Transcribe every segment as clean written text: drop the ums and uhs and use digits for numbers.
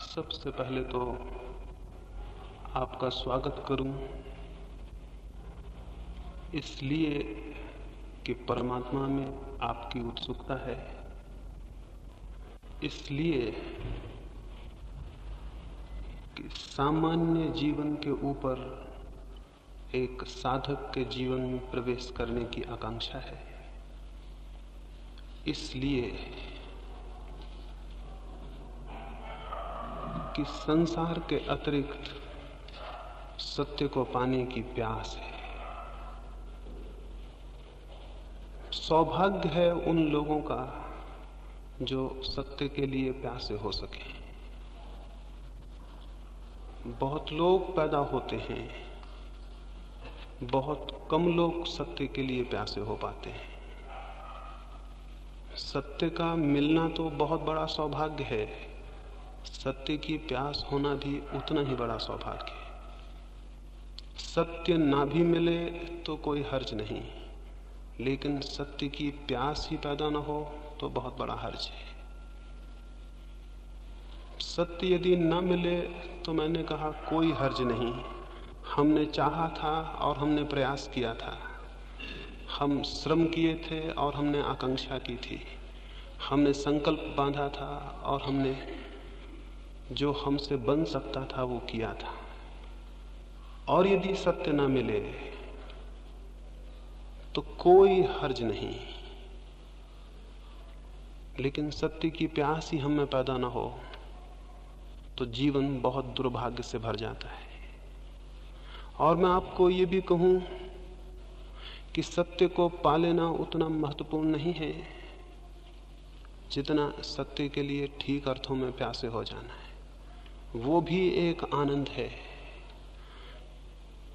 सबसे पहले तो आपका स्वागत करूं, इसलिए कि परमात्मा में आपकी उत्सुकता है, इसलिए कि सामान्य जीवन के ऊपर एक साधक के जीवन में प्रवेश करने की आकांक्षा है, इसलिए कि संसार के अतिरिक्त सत्य को पाने की प्यास है। सौभाग्य है उन लोगों का जो सत्य के लिए प्यासे हो सके। बहुत लोग पैदा होते हैं, बहुत कम लोग सत्य के लिए प्यासे हो पाते हैं। सत्य का मिलना तो बहुत बड़ा सौभाग्य है, सत्य की प्यास होना भी उतना ही बड़ा सौभाग्य है। सत्य ना भी मिले तो कोई हर्ज नहीं, लेकिन सत्य की प्यास ही पैदा ना हो तो बहुत बड़ा हर्ज है। सत्य यदि ना मिले तो मैंने कहा कोई हर्ज नहीं। हमने चाहा था और हमने प्रयास किया था, हम श्रम किए थे और हमने आकांक्षा की थी, हमने संकल्प बांधा था और हमने जो हमसे बन सकता था वो किया था। और यदि सत्य ना मिले तो कोई हर्ज नहीं, लेकिन सत्य की प्यास ही हम में पैदा ना हो तो जीवन बहुत दुर्भाग्य से भर जाता है। और मैं आपको ये भी कहूं कि सत्य को पा लेना उतना महत्वपूर्ण नहीं है जितना सत्य के लिए ठीक अर्थों में प्यासे हो जाना है। वो भी एक आनंद है।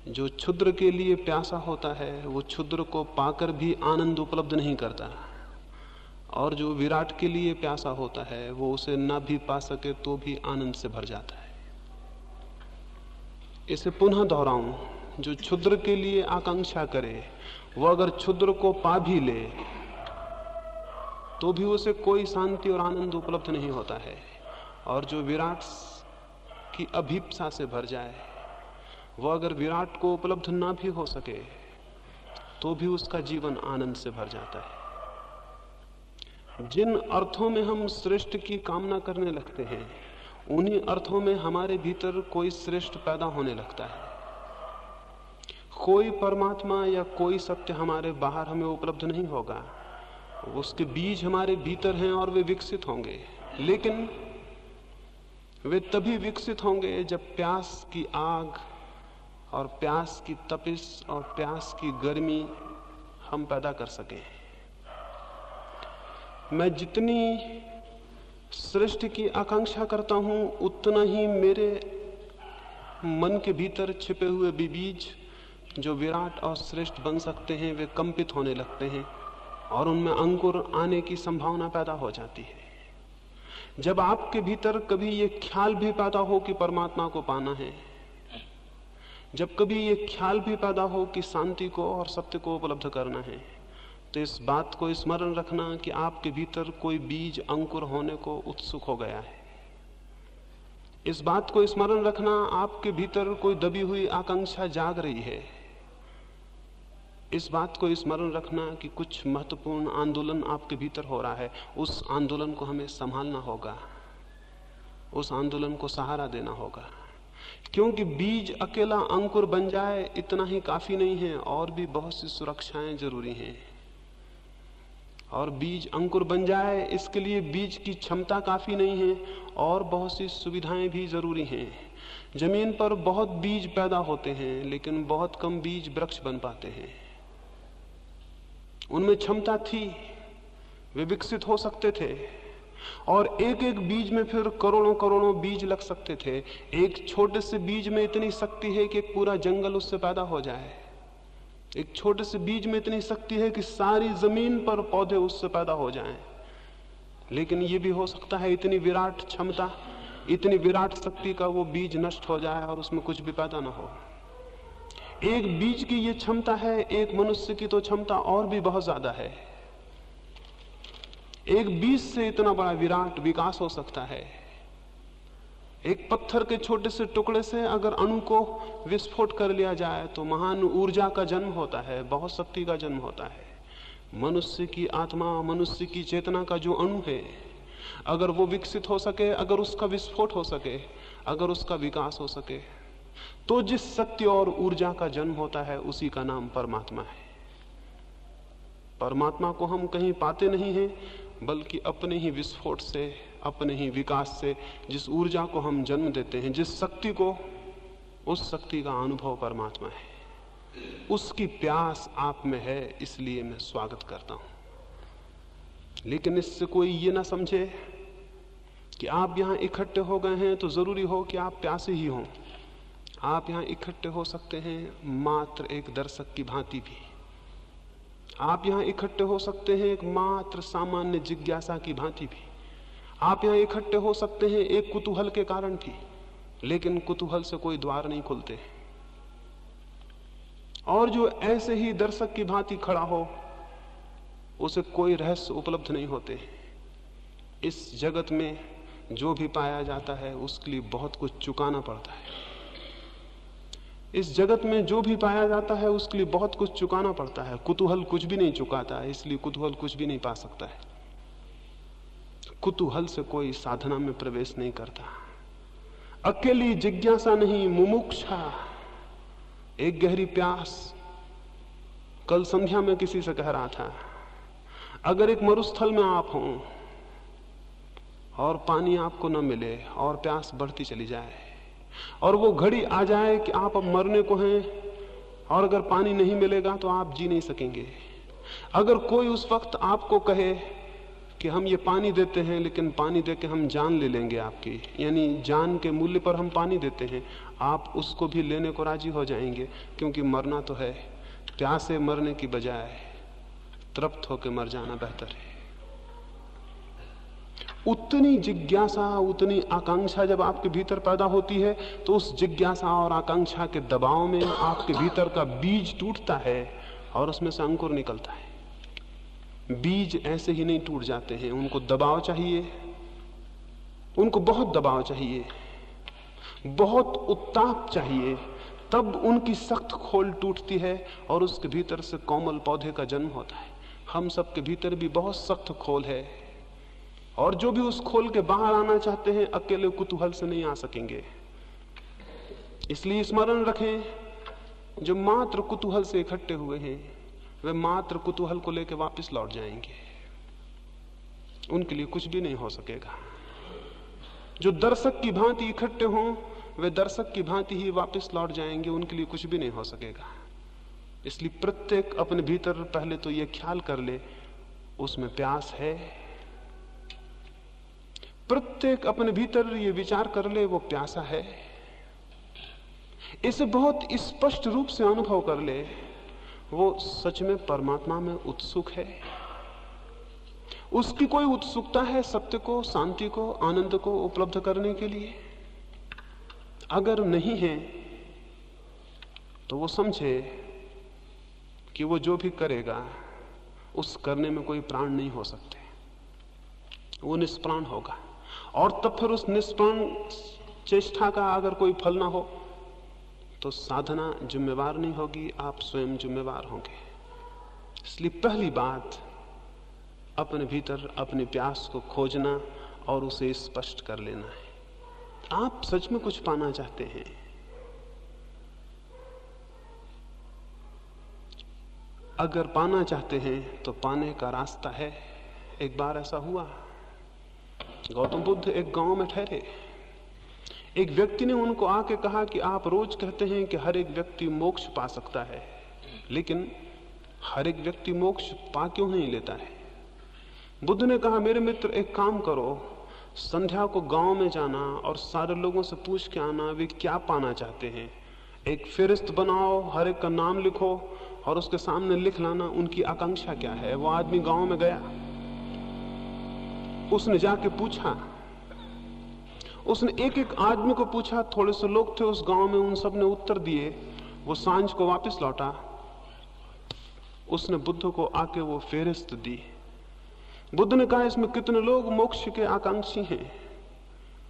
जो क्षुद्र के लिए प्यासा होता है वो क्षुद्र को पाकर भी आनंद उपलब्ध नहीं करता, और जो विराट के लिए प्यासा होता है वो उसे ना भी पा सके तो भी आनंद से भर जाता है। इसे पुनः दोहराऊं, जो क्षुद्र के लिए आकांक्षा करे वो अगर क्षुद्र को पा भी ले तो भी उसे कोई शांति और आनंद उपलब्ध नहीं होता है। और जो विराट की अभीप्सा से भर जाए वो अगर विराट को उपलब्ध ना भी हो सके तो भी उसका जीवन आनंद से भर जाता है। जिन अर्थों में हम श्रेष्ठ की कामना करने लगते हैं उन्हीं अर्थों में हमारे भीतर कोई श्रेष्ठ पैदा होने लगता है। कोई परमात्मा या कोई सत्य हमारे बाहर हमें उपलब्ध नहीं होगा, उसके बीज हमारे भीतर हैं और वे विकसित होंगे, लेकिन वे तभी विकसित होंगे जब प्यास की आग और प्यास की तपिश और प्यास की गर्मी हम पैदा कर सकें। मैं जितनी श्रेष्ठ की आकांक्षा करता हूं उतना ही मेरे मन के भीतर छिपे हुए बीज जो विराट और श्रेष्ठ बन सकते हैं वे कंपित होने लगते हैं और उनमें अंकुर आने की संभावना पैदा हो जाती है। जब आपके भीतर कभी ये ख्याल भी पैदा हो कि परमात्मा को पाना है, जब कभी ये ख्याल भी पैदा हो कि शांति को और सत्य को उपलब्ध करना है, तो इस बात को स्मरण रखना कि आपके भीतर कोई बीज अंकुर होने को उत्सुक हो गया है। इस बात को स्मरण रखना आपके भीतर कोई दबी हुई आकांक्षा जाग रही है। इस बात को स्मरण रखना कि कुछ महत्वपूर्ण आंदोलन आपके भीतर हो रहा है। उस आंदोलन को हमें संभालना होगा, उस आंदोलन को सहारा देना होगा, क्योंकि बीज अकेला अंकुर बन जाए इतना ही काफी नहीं है, और भी बहुत सी सुरक्षाएं जरूरी हैं। और बीज अंकुर बन जाए इसके लिए बीज की क्षमता काफी नहीं है, और बहुत सी सुविधाएं भी जरूरी हैं। जमीन पर बहुत बीज पैदा होते हैं लेकिन बहुत कम बीज वृक्ष बन पाते हैं। उनमें क्षमता थी, वे विकसित हो सकते थे, और एक एक बीज में फिर करोड़ों करोड़ों बीज लग सकते थे। एक छोटे से बीज में इतनी शक्ति है कि एक पूरा जंगल उससे पैदा हो जाए। एक छोटे से बीज में इतनी शक्ति है कि सारी जमीन पर पौधे उससे पैदा हो जाएं। लेकिन ये भी हो सकता है इतनी विराट क्षमता, इतनी विराट शक्ति का वो बीज नष्ट हो जाए और उसमें कुछ भी पैदा ना हो। एक बीज की ये क्षमता है, एक मनुष्य की तो क्षमता और भी बहुत ज्यादा है। एक बीज से इतना बड़ा विराट विकास हो सकता है। एक पत्थर के छोटे से टुकड़े से अगर अणु को विस्फोट कर लिया जाए तो महान ऊर्जा का जन्म होता है, बहुत शक्ति का जन्म होता है। मनुष्य की आत्मा, मनुष्य की चेतना का जो अणु है, अगर वो विकसित हो सके, अगर उसका विस्फोट हो सके, अगर उसका विकास हो सके, तो जिस शक्ति और ऊर्जा का जन्म होता है उसी का नाम परमात्मा है। परमात्मा को हम कहीं पाते नहीं हैं, बल्कि अपने ही विस्फोट से, अपने ही विकास से, जिस ऊर्जा को हम जन्म देते हैं, जिस शक्ति को, उस शक्ति का अनुभव परमात्मा है। उसकी प्यास आप में है, इसलिए मैं स्वागत करता हूं। लेकिन इससे कोई ये ना समझे कि आप यहां इकट्ठे हो गए हैं तो जरूरी हो कि आप प्यासे ही हों। आप यहां इकट्ठे हो सकते हैं मात्र एक दर्शक की भांति भी। आप यहां इकट्ठे हो सकते हैं एक मात्र सामान्य जिज्ञासा की भांति भी। आप यहां इकट्ठे हो सकते हैं एक कुतूहल के कारण भी, लेकिन कुतूहल से कोई द्वार नहीं खुलते। और जो ऐसे ही दर्शक की भांति खड़ा हो, उसे कोई रहस्य उपलब्ध नहीं होते। इस जगत में जो भी पाया जाता है उसके लिए बहुत कुछ चुकाना पड़ता है। इस जगत में जो भी पाया जाता है उसके लिए बहुत कुछ चुकाना पड़ता है। कुतूहल कुछ भी नहीं चुकाता, इसलिए कुतूहल कुछ भी नहीं पा सकता है। कुतूहल से कोई साधना में प्रवेश नहीं करता। अकेली जिज्ञासा नहीं, मुमुक्षा, एक गहरी प्यास। कल संध्या में किसी से कह रहा था, अगर एक मरुस्थल में आप हों और पानी आपको न मिले और प्यास बढ़ती चली जाए और वो घड़ी आ जाए कि आप अब मरने को हैं और अगर पानी नहीं मिलेगा तो आप जी नहीं सकेंगे। अगर कोई उस वक्त आपको कहे कि हम ये पानी देते हैं, लेकिन पानी देके हम जान ले लेंगे आपकी, यानी जान के मूल्य पर हम पानी देते हैं, आप उसको भी लेने को राजी हो जाएंगे, क्योंकि मरना तो है। प्यासे मरने की बजाय तृप्त होकर मर जाना बेहतर है। उतनी जिज्ञासा, उतनी आकांक्षा जब आपके भीतर पैदा होती है तो उस जिज्ञासा और आकांक्षा के दबाव में आपके भीतर का बीज टूटता है और उसमें से अंकुर निकलता है। बीज ऐसे ही नहीं टूट जाते हैं, उनको दबाव चाहिए, उनको बहुत दबाव चाहिए, बहुत उत्ताप चाहिए, तब उनकी सख्त खोल टूटती है और उसके भीतर से कोमल पौधे का जन्म होता है। हम सबके भीतर भी बहुत सख्त खोल है और जो भी उस खोल के बाहर आना चाहते हैं अकेले कुतूहल से नहीं आ सकेंगे। इसलिए स्मरण रखें, जो मात्र कुतूहल से इकट्ठे हुए हैं वे मात्र कुतूहल को लेकर वापस लौट जाएंगे, उनके लिए कुछ भी नहीं हो सकेगा। जो दर्शक की भांति इकट्ठे हों वे दर्शक की भांति ही वापस लौट जाएंगे, उनके लिए कुछ भी नहीं हो सकेगा। इसलिए प्रत्येक अपने भीतर पहले तो ये ख्याल कर ले उसमें प्यास है। प्रत्येक अपने भीतर ये विचार कर ले वो प्यासा है। इसे बहुत स्पष्ट रूप से अनुभव कर ले वो सच में परमात्मा में उत्सुक है। उसकी कोई उत्सुकता है सत्य को, शांति को, आनंद को उपलब्ध करने के लिए? अगर नहीं है तो वो समझे कि वो जो भी करेगा उस करने में कोई प्राण नहीं हो सकते, वो निष्प्राण होगा। और तब फिर उस निष्प्राण चेष्टा का अगर कोई फल ना हो तो साधना जिम्मेवार नहीं होगी, आप स्वयं जिम्मेवार होंगे। इसलिए पहली बात अपने भीतर अपने प्यास को खोजना और उसे स्पष्ट कर लेना है। आप सच में कुछ पाना चाहते हैं, अगर पाना चाहते हैं तो पाने का रास्ता है। एक बार ऐसा हुआ, गौतम बुद्ध एक गांव में ठहरे। एक व्यक्ति ने उनको आके कहा कि आप रोज कहते हैं कि हर एक व्यक्ति मोक्ष पा सकता है, लेकिन हर एक व्यक्ति मोक्ष पा क्यों नहीं लेता है? बुद्ध ने कहा, मेरे मित्र एक काम करो, संध्या को गांव में जाना और सारे लोगों से पूछ के आना वे क्या पाना चाहते हैं। एक फहरिस्त बनाओ, हर एक का नाम लिखो और उसके सामने लिख लाना उनकी आकांक्षा क्या है। वो आदमी गांव में गया, उसने जाके पूछा, उसने एक एक आदमी को पूछा। थोड़े से लोग थे उस गांव में, उन सब ने उत्तर दिए। वो सांझ को वापस लौटा, उसने बुद्ध को आके वो फेहरिस्त दी। बुद्ध ने कहा, इसमें कितने लोग मोक्ष के आकांक्षी हैं?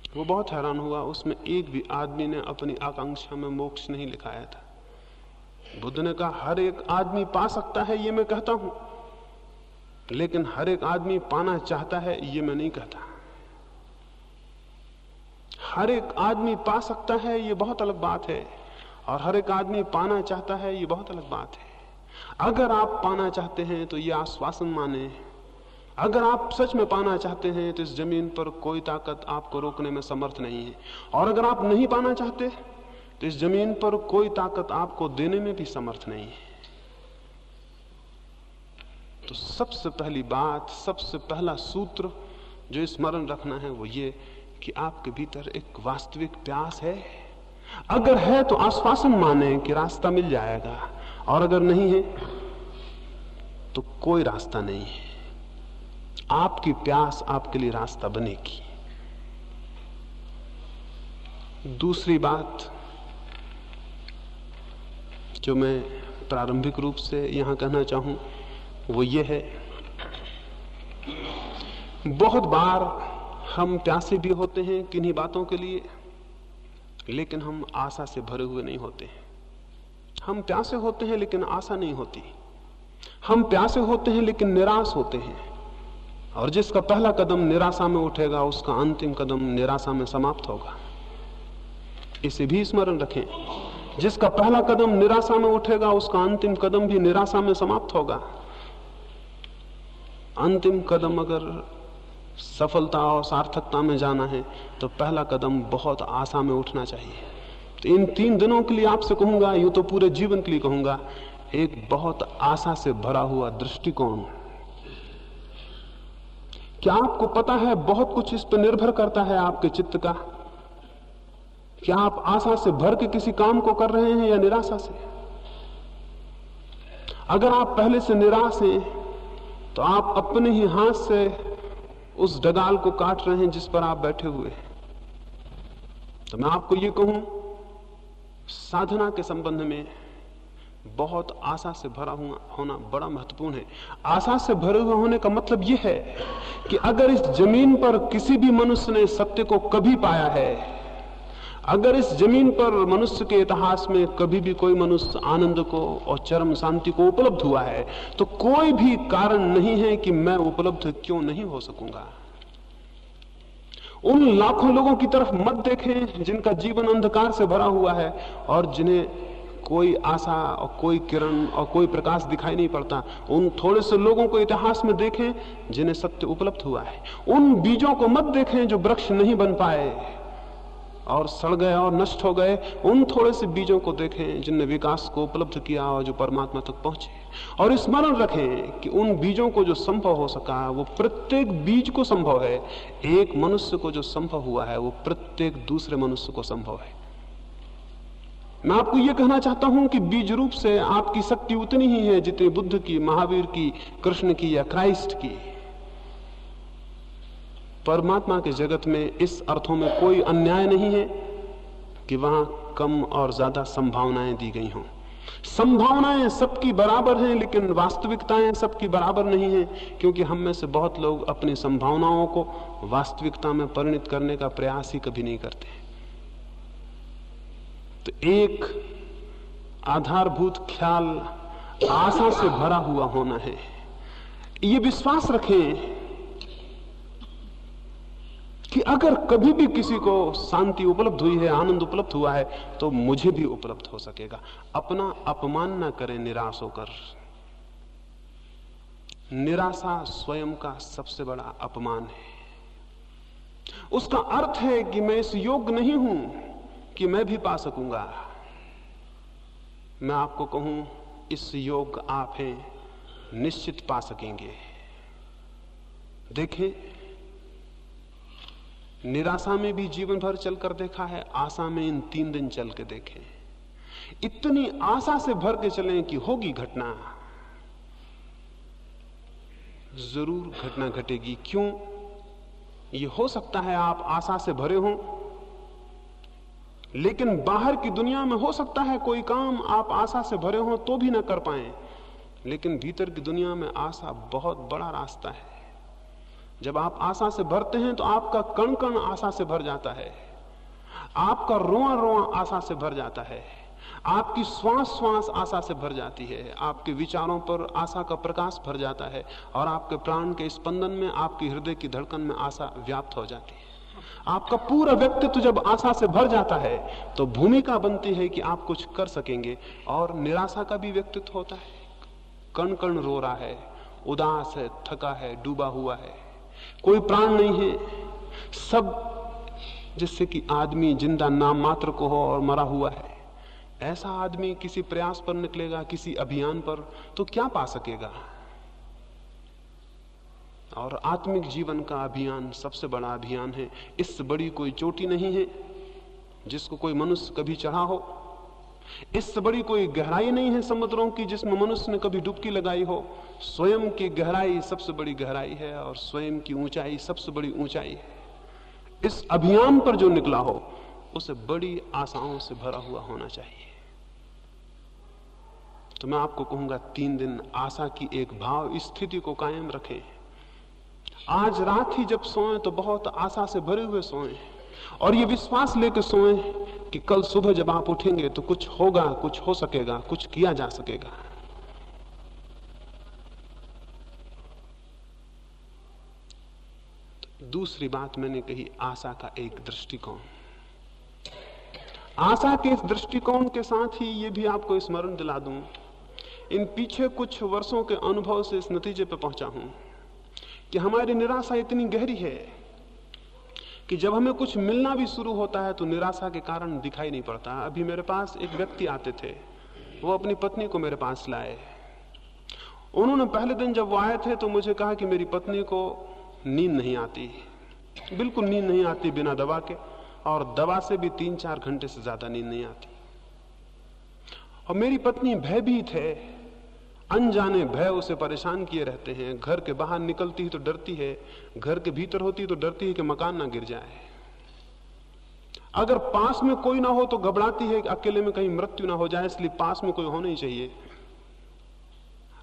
वो बहुत हैरान हुआ, उसमें एक भी आदमी ने अपनी आकांक्षा में मोक्ष नहीं लिखाया था। बुद्ध ने कहा हर एक आदमी पा सकता है ये मैं कहता हूं, लेकिन हर एक आदमी पाना चाहता है ये मैं नहीं कहता। हर एक आदमी पा सकता है ये बहुत अलग बात है, और हर एक आदमी पाना चाहता है ये बहुत अलग बात है। अगर आप पाना चाहते हैं तो ये आश्वासन माने, अगर आप सच में पाना चाहते हैं तो इस जमीन पर कोई ताकत आपको रोकने में समर्थ नहीं है, और अगर आप नहीं पाना चाहते तो इस जमीन पर कोई ताकत आपको देने में भी समर्थ नहीं है। तो सबसे पहली बात, सबसे पहला सूत्र जो स्मरण रखना है वो ये कि आपके भीतर एक वास्तविक प्यास है। अगर है तो आश्वासन माने कि रास्ता मिल जाएगा, और अगर नहीं है तो कोई रास्ता नहीं है। आपकी प्यास आपके लिए रास्ता बनेगी। दूसरी बात जो मैं प्रारंभिक रूप से यहां कहना चाहूं वो ये है, बहुत बार हम प्यासे भी होते हैं किन्हीं बातों के लिए, लेकिन हम आशा से भरे हुए नहीं होते हैं। हम प्यासे होते हैं लेकिन आशा नहीं होती। हम प्यासे होते हैं लेकिन निराश होते हैं, और जिसका पहला कदम निराशा में उठेगा उसका अंतिम कदम निराशा में समाप्त होगा। इसे भी स्मरण रखें, जिसका पहला कदम निराशा में उठेगा उसका अंतिम कदम भी निराशा में समाप्त होगा। अंतिम कदम अगर सफलता और सार्थकता में जाना है तो पहला कदम बहुत आशा में उठना चाहिए। तो इन 3 दिनों के लिए आपसे कहूंगा, यूं तो पूरे जीवन के लिए कहूंगा, एक बहुत आशा से भरा हुआ दृष्टिकोण। क्या आपको पता है बहुत कुछ इस पर निर्भर करता है आपके चित्त का। क्या आप आशा से भर के किसी काम को कर रहे हैं या निराशा से? अगर आप पहले से निराश हैं तो आप अपने ही हाथ से उस डगाल को काट रहे हैं जिस पर आप बैठे हुए हैं। तो मैं आपको ये कहूं, साधना के संबंध में बहुत आशा से भरा हुआ होना बड़ा महत्वपूर्ण है। आशा से भरे हुए होने का मतलब यह है कि अगर इस जमीन पर किसी भी मनुष्य ने सत्य को कभी पाया है, अगर इस जमीन पर मनुष्य के इतिहास में कभी भी कोई मनुष्य आनंद को और चरम शांति को उपलब्ध हुआ है, तो कोई भी कारण नहीं है कि मैं उपलब्ध क्यों नहीं हो सकूंगा। उन लाखों लोगों की तरफ मत देखें जिनका जीवन अंधकार से भरा हुआ है और जिन्हें कोई आशा और कोई किरण और कोई प्रकाश दिखाई नहीं पड़ता। उन थोड़े से लोगों को इतिहास में देखें जिन्हें सत्य उपलब्ध हुआ है। उन बीजों को मत देखें जो वृक्ष नहीं बन पाए और सड़ गए और नष्ट हो गए। उन थोड़े से बीजों को देखें जिनने विकास को उपलब्ध किया और जो परमात्मा तक पहुंचे। और स्मरण रखें कि उन बीजों को जो संभव हो सका वो प्रत्येक बीज को संभव है। एक मनुष्य को जो संभव हुआ है वो प्रत्येक दूसरे मनुष्य को संभव है। मैं आपको यह कहना चाहता हूं कि बीज रूप से आपकी शक्ति उतनी ही है जितनी बुद्ध की, महावीर की, कृष्ण की या क्राइस्ट की। परमात्मा के जगत में इस अर्थों में कोई अन्याय नहीं है कि वहां कम और ज्यादा संभावनाएं दी गई हों। संभावनाएं सबकी बराबर हैं, लेकिन वास्तविकताएं सबकी बराबर नहीं हैं, क्योंकि हम में से बहुत लोग अपनी संभावनाओं को वास्तविकता में परिणत करने का प्रयास ही कभी नहीं करते। तो एक आधारभूत ख्याल आशा से भरा हुआ होना है। ये विश्वास रखें कि अगर कभी भी किसी को शांति उपलब्ध हुई है, आनंद उपलब्ध हुआ है, तो मुझे भी उपलब्ध हो सकेगा। अपना अपमान ना करें निराश होकर। निराशा स्वयं का सबसे बड़ा अपमान है। उसका अर्थ है कि मैं इस योग्य नहीं हूं कि मैं भी पा सकूंगा। मैं आपको कहूं, इस योग्य आप हैं, निश्चित पा सकेंगे। देखें, निराशा में भी जीवन भर चलकर देखा है, आशा में इन 3 दिन चल के देखें। इतनी आशा से भर के चलें कि होगी घटना, जरूर घटना घटेगी। क्यों? ये हो सकता है आप आशा से भरे हों, लेकिन बाहर की दुनिया में हो सकता है कोई काम आप आशा से भरे हों तो भी ना कर पाएं, लेकिन भीतर की दुनिया में आशा बहुत बड़ा रास्ता है। जब आप आशा से भरते हैं तो आपका कण कण आशा से भर जाता है, आपका रोआ रोआ आशा से भर जाता है, आपकी श्वास श्वास आशा से भर जाती है, आपके विचारों पर आशा का प्रकाश भर जाता है और आपके प्राण के स्पंदन में, आपकी हृदय की धड़कन में आशा व्याप्त हो जाती है। आपका पूरा व्यक्तित्व जब आशा से भर जाता है तो भूमिका बनती है कि आप कुछ कर सकेंगे। और निराशा का भी व्यक्तित्व होता है, कण कण रो रहा है, उदास है, थका है, डूबा हुआ है, कोई प्राण नहीं है, सब जिससे कि आदमी जिंदा नाम मात्र को हो और मरा हुआ है। ऐसा आदमी किसी प्रयास पर निकलेगा, किसी अभियान पर, तो क्या पा सकेगा? और आत्मिक जीवन का अभियान सबसे बड़ा अभियान है। इससे बड़ी कोई चोटी नहीं है जिसको कोई मनुष्य कभी चढ़ा हो, इससे बड़ी कोई गहराई नहीं है समुद्रों की जिसमें मनुष्य ने कभी डुबकी लगाई हो। स्वयं की गहराई सबसे बड़ी गहराई है और स्वयं की ऊंचाई सबसे बड़ी ऊंचाई है। इस अभियान पर जो निकला हो उसे बड़ी आशाओं से भरा हुआ होना चाहिए। तो मैं आपको कहूंगा 3 दिन आशा की एक भाव स्थिति को कायम रखें। आज रात ही जब सोएं तो बहुत आशा से भरे हुए सोएं और ये विश्वास लेकर सोएं कि कल सुबह जब आप उठेंगे तो कुछ होगा, कुछ हो सकेगा, कुछ किया जा सकेगा। दूसरी बात मैंने कही, आशा का एक दृष्टिकोण। आशा के इस दृष्टिकोण के साथ ही ये भी आपको स्मरण दिला दूं, इन पीछे कुछ वर्षों के अनुभव से इस नतीजे पर पहुंचा हूं कि हमारी निराशा इतनी गहरी है कि जब हमें कुछ मिलना भी शुरू होता है तो निराशा के कारण दिखाई नहीं पड़ता। अभी मेरे पास एक व्यक्ति आते थे, वो अपनी पत्नी को मेरे पास लाए। उन्होंने पहले दिन जब वो आए थे तो मुझे कहा कि मेरी पत्नी को नींद नहीं आती, बिल्कुल नींद नहीं आती बिना दवा के, और दवा से भी 3-4 घंटे से ज्यादा नींद नहीं आती। और मेरी पत्नी भयभीत है, अनजाने भय उसे परेशान किए रहते हैं। घर के बाहर निकलती है तो डरती है, घर के भीतर होती है तो डरती है कि मकान ना गिर जाए। अगर पास में कोई ना हो तो घबराती है कि अकेले में कहीं मृत्यु ना हो जाए, इसलिए पास में कोई होना ही चाहिए।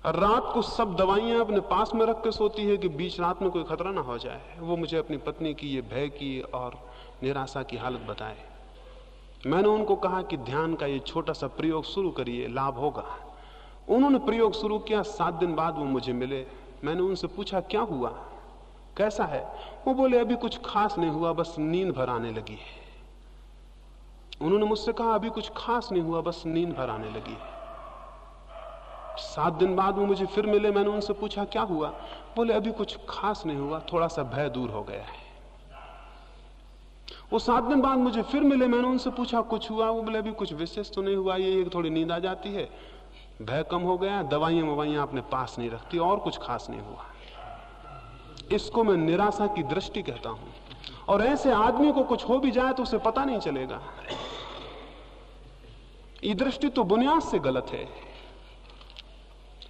रात को सब दवाइयां अपने पास में रख के सोती है कि बीच रात में कोई खतरा ना हो जाए। वो मुझे अपनी पत्नी की ये भय की और निराशा की हालत बताए। मैंने उनको कहा कि ध्यान का ये छोटा सा प्रयोग शुरू करिए, लाभ होगा। उन्होंने प्रयोग शुरू किया। 7 दिन बाद वो मुझे मिले। मैंने उनसे पूछा क्या हुआ, कैसा है? वो बोले अभी कुछ खास नहीं हुआ, बस नींद भर आने लगी है। उन्होंने मुझसे कहा अभी कुछ खास नहीं हुआ, बस नींद भर आने लगी है। 7 दिन बाद वो मुझे फिर मिले। मैंने उनसे पूछा क्या हुआ? बोले अभी कुछ खास नहीं हुआ, थोड़ा सा भय दूर हो गया है। वो 7 दिन बाद मुझे फिर मिले। मैंने उनसे पूछा कुछ हुआ? वो बोले अभी कुछ विशेष तो नहीं हुआ, ये थोड़ी नींद आ जाती है, भय कम हो गया, दवाइयां अपने पास नहीं रखती, और कुछ खास नहीं हुआ। इसको मैं निराशा की दृष्टि कहता हूं। और ऐसे आदमी को कुछ हो भी जाए तो उसे पता नहीं चलेगा। ये दृष्टि तो बुनियाद से गलत है।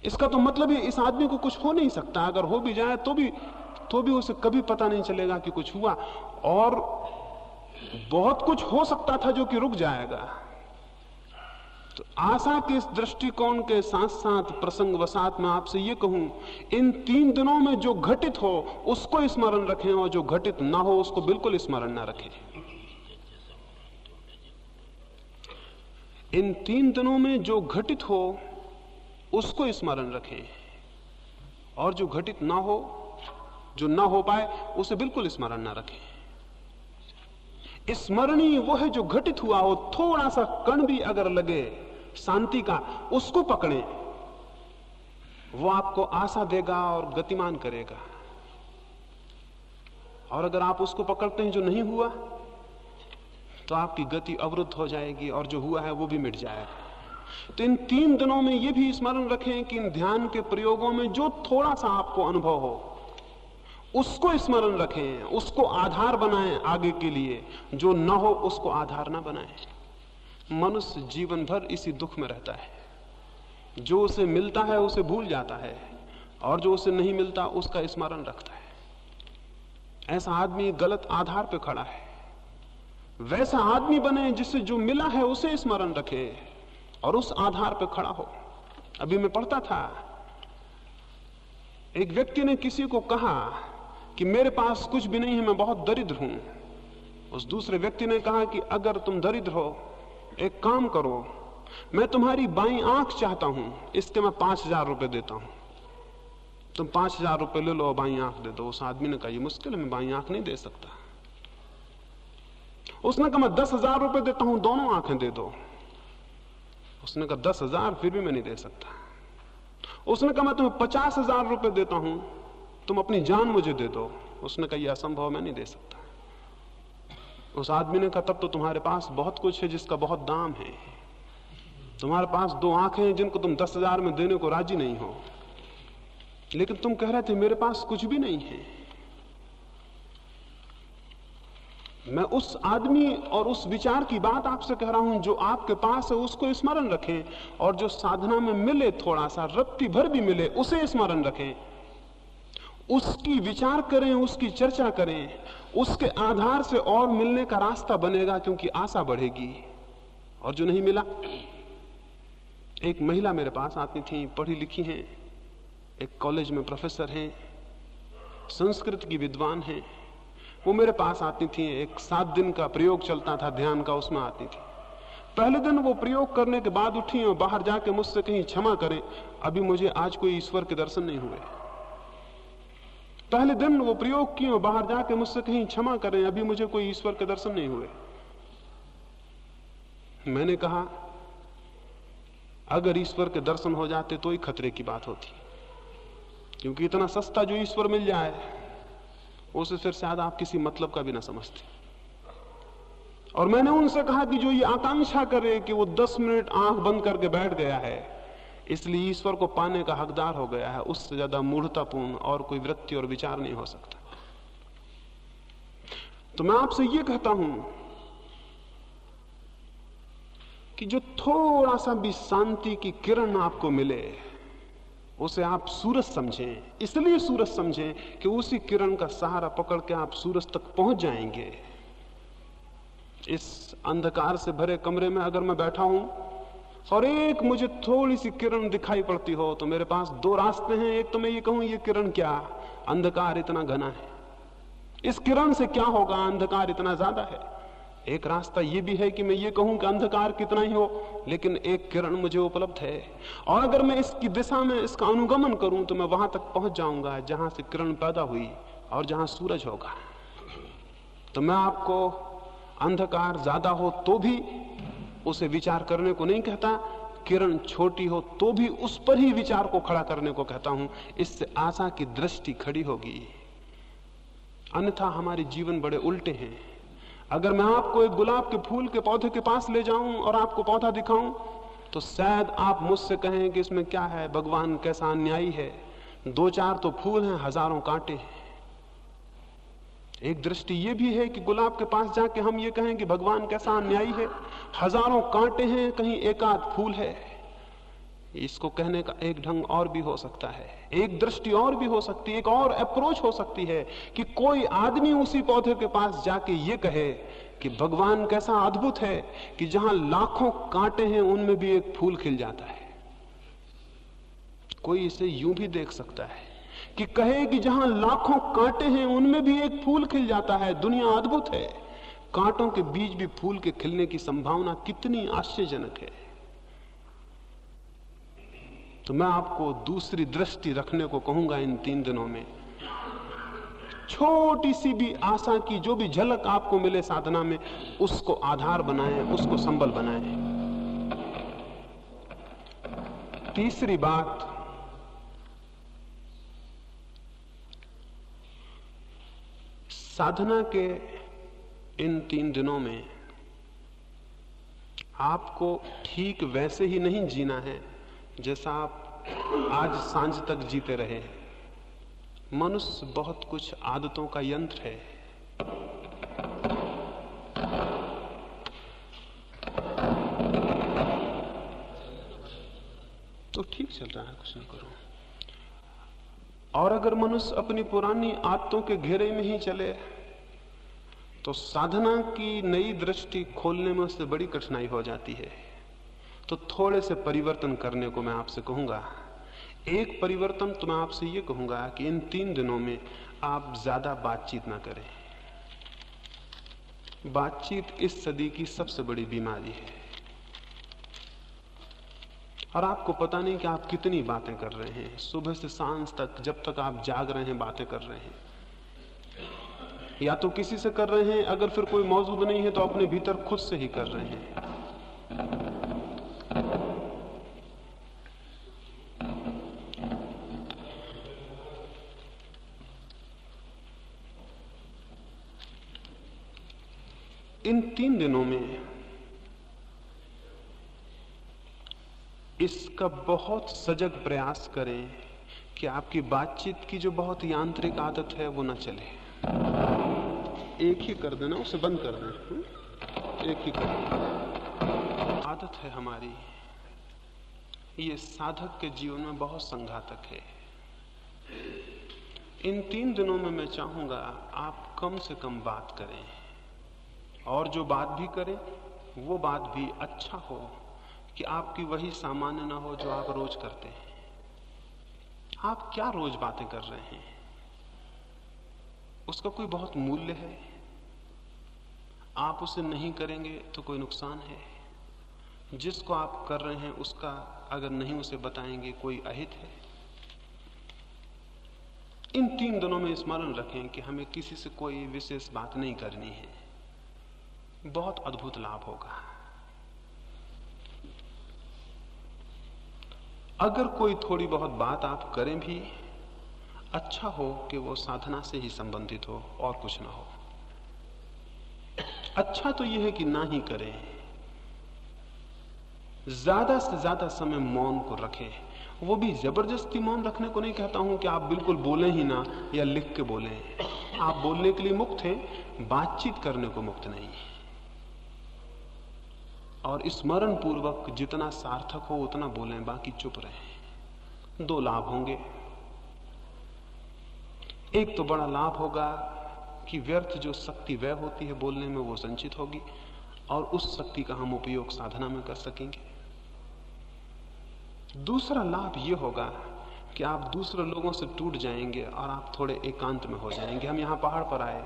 इसका तो मतलब है इस आदमी को कुछ हो नहीं सकता, अगर हो भी जाए तो भी उसे कभी पता नहीं चलेगा कि कुछ हुआ। और बहुत कुछ हो सकता था जो कि रुक जाएगा। तो आशा के इस दृष्टिकोण के साथ साथ प्रसंग वसात में आपसे ये कहूं, इन 3 दिनों में जो घटित हो उसको स्मरण रखें और जो घटित ना हो उसको बिल्कुल स्मरण ना रखें। इन 3 दिनों में जो घटित हो उसको स्मरण रखें और जो घटित ना हो, जो ना हो पाए, उसे बिल्कुल स्मरण ना रखें। स्मरणीय वो है जो घटित हुआ हो। थोड़ा सा कण भी अगर लगे शांति का, उसको पकड़ें, वो आपको आशा देगा और गतिमान करेगा। और अगर आप उसको पकड़ते हैं जो नहीं हुआ, तो आपकी गति अवरुद्ध हो जाएगी और जो हुआ है वो भी मिट जाएगा। तो इन 3 दिनों में ये भी स्मरण रखें कि इन ध्यान के प्रयोगों में जो थोड़ा सा आपको अनुभव हो उसको स्मरण रखें, उसको आधार बनाएं आगे के लिए। जो न हो उसको आधार ना बनाएं। मनुष्य जीवन भर इसी दुख में रहता है। जो उसे मिलता है उसे भूल जाता है और जो उसे नहीं मिलता उसका स्मरण रखता है। ऐसा आदमी गलत आधार पर खड़ा है। वैसा आदमी बने जिससे जो मिला है उसे स्मरण रखे और उस आधार पर खड़ा हो। अभी मैं पढ़ता था, एक व्यक्ति ने किसी को कहा कि मेरे पास कुछ भी नहीं है, मैं बहुत दरिद्र हूं। उस दूसरे व्यक्ति ने कहा कि अगर तुम दरिद्र हो, एक काम करो, मैं तुम्हारी बाईं आंख चाहता हूं, इसके मैं 5,000 रुपए देता हूं, तुम 5,000 रुपए ले लो और बाईं आंख दे दो। उस आदमी ने कहा ये मुश्किल है, मैं बाईं आंख नहीं दे सकता। उसने कहा मैं 10,000 रुपए देता हूं, दोनों आंखें दे दो। उसने कहा 10,000 फिर भी मैं नहीं दे सकता। उसने कहा मैं तुम्हें 50,000 रुपए देता हूं, तुम अपनी जान मुझे दे दो। उसने कहा यह असंभव, मैं नहीं दे सकता। उस आदमी ने कहा तब तो तुम्हारे पास बहुत कुछ है जिसका बहुत दाम है। तुम्हारे पास 2 आंखें हैं जिनको तुम 10,000 में देने को राजी नहीं हो, लेकिन तुम कह रहे थे मेरे पास कुछ भी नहीं है। मैं उस आदमी और उस विचार की बात आपसे कह रहा हूं जो आपके पास है, उसको स्मरण रखें, और जो साधना में मिले थोड़ा सा, रत्ती भर भी मिले, उसे स्मरण रखें, उसकी विचार करें, उसकी चर्चा करें। उसके आधार से और मिलने का रास्ता बनेगा, क्योंकि आशा बढ़ेगी। और जो नहीं मिला, एक महिला मेरे पास आती थी, पढ़ी लिखी हैं, एक कॉलेज में प्रोफेसर हैं, संस्कृत की विद्वान हैं। वो मेरे पास आती थी, एक 7 दिन का प्रयोग चलता था ध्यान का, उसमें आती थी। पहले दिन वो प्रयोग करने के बाद उठी और बाहर जाके मुझसे कहीं क्षमा करें, अभी मुझे आज कोई ईश्वर के दर्शन नहीं हुए। पहले दिन वो प्रयोग किए और बाहर जाके मुझसे कहीं क्षमा करें, अभी मुझे कोई ईश्वर के दर्शन नहीं हुए। मैंने कहा अगर ईश्वर के दर्शन हो जाते तो ही खतरे की बात होती, क्योंकि इतना सस्ता जो ईश्वर मिल जाए उसे फिर शायद आप किसी मतलब का भी ना समझते। और मैंने उनसे कहा कि जो ये आकांक्षा करे कि वो 10 मिनट आंख बंद करके बैठ गया है इसलिए ईश्वर को पाने का हकदार हो गया है, उससे ज्यादा मूढ़तापूर्ण और कोई वृत्ति और विचार नहीं हो सकता। तो मैं आपसे ये कहता हूं कि जो थोड़ा सा भी शांति की किरण आपको मिले उसे आप सूरज समझें। इसलिए सूरज समझें कि उसी किरण का सहारा पकड़ के आप सूरज तक पहुंच जाएंगे। इस अंधकार से भरे कमरे में अगर मैं बैठा हूं और एक मुझे थोड़ी सी किरण दिखाई पड़ती हो तो मेरे पास 2 रास्ते हैं। एक तो मैं ये कहूं ये किरण क्या, अंधकार इतना घना है, इस किरण से क्या होगा, अंधकार इतना ज्यादा है। एक रास्ता ये भी है कि मैं ये कहूं कि अंधकार कितना ही हो लेकिन एक किरण मुझे उपलब्ध है, और अगर मैं इसकी दिशा में इसका अनुगमन करूं तो मैं वहां तक पहुंच जाऊंगा जहां से किरण पैदा हुई और जहां सूरज होगा। तो मैं आपको अंधकार ज्यादा हो तो भी उसे विचार करने को नहीं कहता, किरण छोटी हो तो भी उस पर ही विचार को खड़ा करने को कहता हूं। इससे आशा की दृष्टि खड़ी होगी, अन्यथा हमारे जीवन बड़े उल्टे हैं। अगर मैं आपको एक गुलाब के फूल के पौधे के पास ले जाऊं और आपको पौधा दिखाऊं तो शायद आप मुझसे कहें कि इसमें क्या है, भगवान कैसा अन्यायी है, 2-4 तो फूल हैं, हजारों कांटे हैं। एक दृष्टि ये भी है कि गुलाब के पास जाके हम ये कहें कि भगवान कैसा अन्यायी है, हजारों कांटे हैं, कहीं एक आध फूल है। इसको कहने का एक ढंग और भी हो सकता है, एक दृष्टि और भी हो सकती है, एक और अप्रोच हो सकती है कि कोई आदमी उसी पौधे के पास जाके ये कहे कि भगवान कैसा अद्भुत है कि जहां लाखों कांटे हैं उनमें भी एक फूल खिल जाता है। कोई इसे यूं भी देख सकता है कि कहे कि जहां लाखों कांटे हैं उनमें भी एक फूल खिल जाता है, दुनिया अद्भुत है। कांटों के बीच भी फूल के खिलने की संभावना कितनी आश्चर्यजनक है। तो मैं आपको दूसरी दृष्टि रखने को कहूंगा इन 3 दिनों में। छोटी सी भी आशा की जो भी झलक आपको मिले साधना में, उसको आधार बनाएं, उसको संबल बनाएं। तीसरी बात, साधना के इन 3 दिनों में आपको ठीक वैसे ही नहीं जीना है जैसा आप आज सांझ तक जीते रहे। मनुष्य बहुत कुछ आदतों का यंत्र है। तो ठीक चल रहा है, कुछ नहीं करो। और अगर मनुष्य अपनी पुरानी आदतों के घेरे में ही चले तो साधना की नई दृष्टि खोलने में उससे बड़ी कठिनाई हो जाती है। तो थोड़े से परिवर्तन करने को मैं आपसे कहूंगा। एक परिवर्तन तो मैं आपसे ये कहूंगा कि इन 3 दिनों में आप ज्यादा बातचीत ना करें। बातचीत इस सदी की सबसे बड़ी बीमारी है, और आपको पता नहीं कि आप कितनी बातें कर रहे हैं। सुबह से सांझ तक, जब तक आप जाग रहे हैं, बातें कर रहे हैं। या तो किसी से कर रहे हैं, अगर फिर कोई मौजूद नहीं है तो अपने भीतर खुद से ही कर रहे हैं। इन 3 दिनों में इसका बहुत सजग प्रयास करें कि आपकी बातचीत की जो बहुत यांत्रिक आदत है वो ना चले। एक ही कर देना, उसे बंद कर दें। एक ही कर देना। आदत है हमारी, ये साधक के जीवन में बहुत संघातक है। इन 3 दिनों में मैं चाहूंगा आप कम से कम बात करें, और जो बात भी करें वो बात भी अच्छा हो कि आपकी वही सामान्य ना हो जो आप रोज करते हैं। आप क्या रोज बातें कर रहे हैं, उसका कोई बहुत मूल्य है? आप उसे नहीं करेंगे तो कोई नुकसान है? जिसको आप कर रहे हैं उसका अगर नहीं उसे बताएंगे कोई अहित है? इन 3 दिनों में स्मरण रखें कि हमें किसी से कोई विशेष बात नहीं करनी है। बहुत अद्भुत लाभ होगा। अगर कोई थोड़ी बहुत बात आप करें भी, अच्छा हो कि वो साधना से ही संबंधित हो और कुछ ना हो। अच्छा तो यह है कि ना ही करें। ज्यादा से ज्यादा समय मौन को रखें। वो भी जबरदस्ती मौन रखने को नहीं कहता हूं कि आप बिल्कुल बोलें ही ना या लिख के बोलें। आप बोलने के लिए मुक्त हैं, बातचीत करने को मुक्त नहीं। और स्मरण पूर्वक जितना सार्थक हो उतना बोलें, बाकी चुप रहें। 2 लाभ होंगे। एक तो बड़ा लाभ होगा कि व्यर्थ जो शक्ति व्यय होती है बोलने में वो संचित होगी, और उस शक्ति का हम उपयोग साधना में कर सकेंगे। दूसरा लाभ ये होगा कि आप दूसरे लोगों से टूट जाएंगे और आप थोड़े एकांत में हो जाएंगे। हम यहाँ पहाड़ पर आए,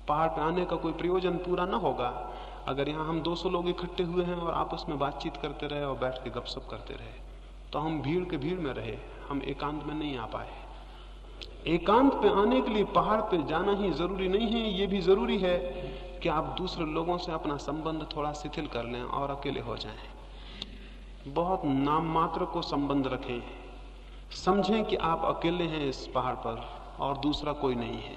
पहाड़ पर आने का कोई प्रयोजन पूरा ना होगा अगर यहाँ हम 200 लोग इकट्ठे हुए हैं और आपस में बातचीत करते रहे और बैठ के गपशप करते रहे, तो हम भीड़ के भीड़ में रहे, हम एकांत में नहीं आ पाए। एकांत पे आने के लिए पहाड़ पे जाना ही जरूरी नहीं है, ये भी जरूरी है कि आप दूसरे लोगों से अपना संबंध थोड़ा शिथिल कर लें और अकेले हो जाएं। बहुत नाम मात्र को संबंध रखें। समझें कि आप अकेले हैं इस पहाड़ पर और दूसरा कोई नहीं है,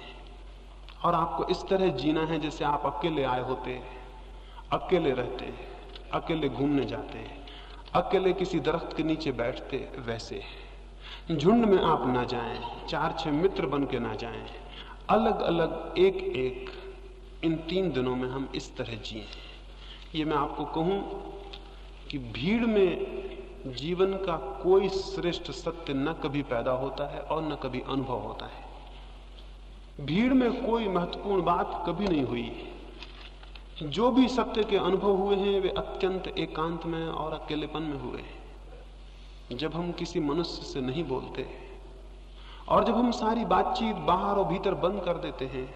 और आपको इस तरह जीना है जैसे आप अकेले आए होते, अकेले रहते, अकेले घूमने जाते, अकेले किसी दरख्त के नीचे बैठते। वैसे झुंड में आप ना जाएं, 4-6 मित्र बन के ना जाएं, अलग अलग एक एक। इन 3 दिनों में हम इस तरह जिए। ये मैं आपको कहूं कि भीड़ में जीवन का कोई श्रेष्ठ सत्य न कभी पैदा होता है और न कभी अनुभव होता है। भीड़ में कोई महत्वपूर्ण बात कभी नहीं हुई। जो भी सत्य के अनुभव हुए हैं वे अत्यंत एकांत में और अकेलेपन में हुए हैं। जब हम किसी मनुष्य से नहीं बोलते और जब हम सारी बातचीत बाहर और भीतर बंद कर देते हैं,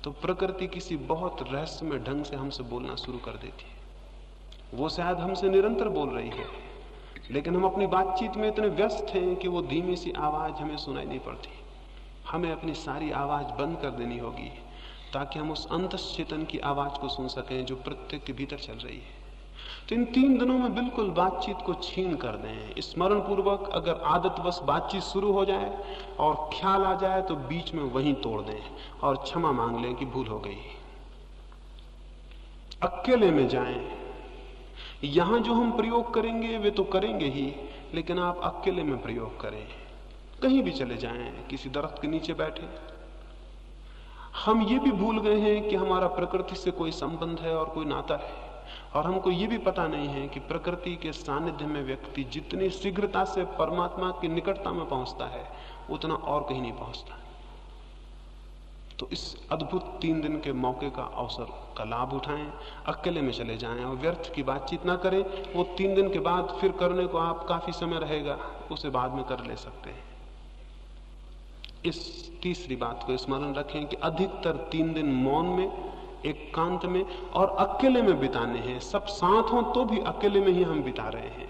तो प्रकृति किसी बहुत रहस्यमय ढंग से हमसे बोलना शुरू कर देती है। वो शायद हमसे निरंतर बोल रही है, लेकिन हम अपनी बातचीत में इतने व्यस्त हैं कि वो धीमी सी आवाज हमें सुनाई नहीं पड़ती। हमें अपनी सारी आवाज बंद कर देनी होगी ताकि हम उस अंतश्चेतन की आवाज को सुन सकें जो प्रत्येक के भीतर चल रही है। तो इन 3 दिनों में बिल्कुल बातचीत को छीन कर दें। स्मरण पूर्वक अगर आदतवश बातचीत शुरू हो जाए और ख्याल आ जाए तो बीच में वहीं तोड़ दें और क्षमा मांग लें कि भूल हो गई। अकेले में जाएं। यहां जो हम प्रयोग करेंगे वे तो करेंगे ही, लेकिन आप अकेले में प्रयोग करें। कहीं भी चले जाएं, किसी दरख्त के नीचे बैठे। हम ये भी भूल गए हैं कि हमारा प्रकृति से कोई संबंध है और कोई नाता है, और हमको ये भी पता नहीं है कि प्रकृति के सानिध्य में व्यक्ति जितनी शीघ्रता से परमात्मा की निकटता में पहुंचता है उतना और कहीं नहीं पहुंचता। तो इस अद्भुत 3 दिन के मौके का अवसर का लाभ उठाएं, अकेले में चले जाएं और व्यर्थ की बातचीत ना करें। वो 3 दिन के बाद फिर करने को आप काफी समय रहेगा, उसे बाद में कर ले सकते हैं। इस तीसरी बात को स्मरण रखें कि अधिकतर 3 दिन मौन में, एकांत में और अकेले में बिताने हैं। सब साथ हों तो भी अकेले में ही हम बिता रहे हैं।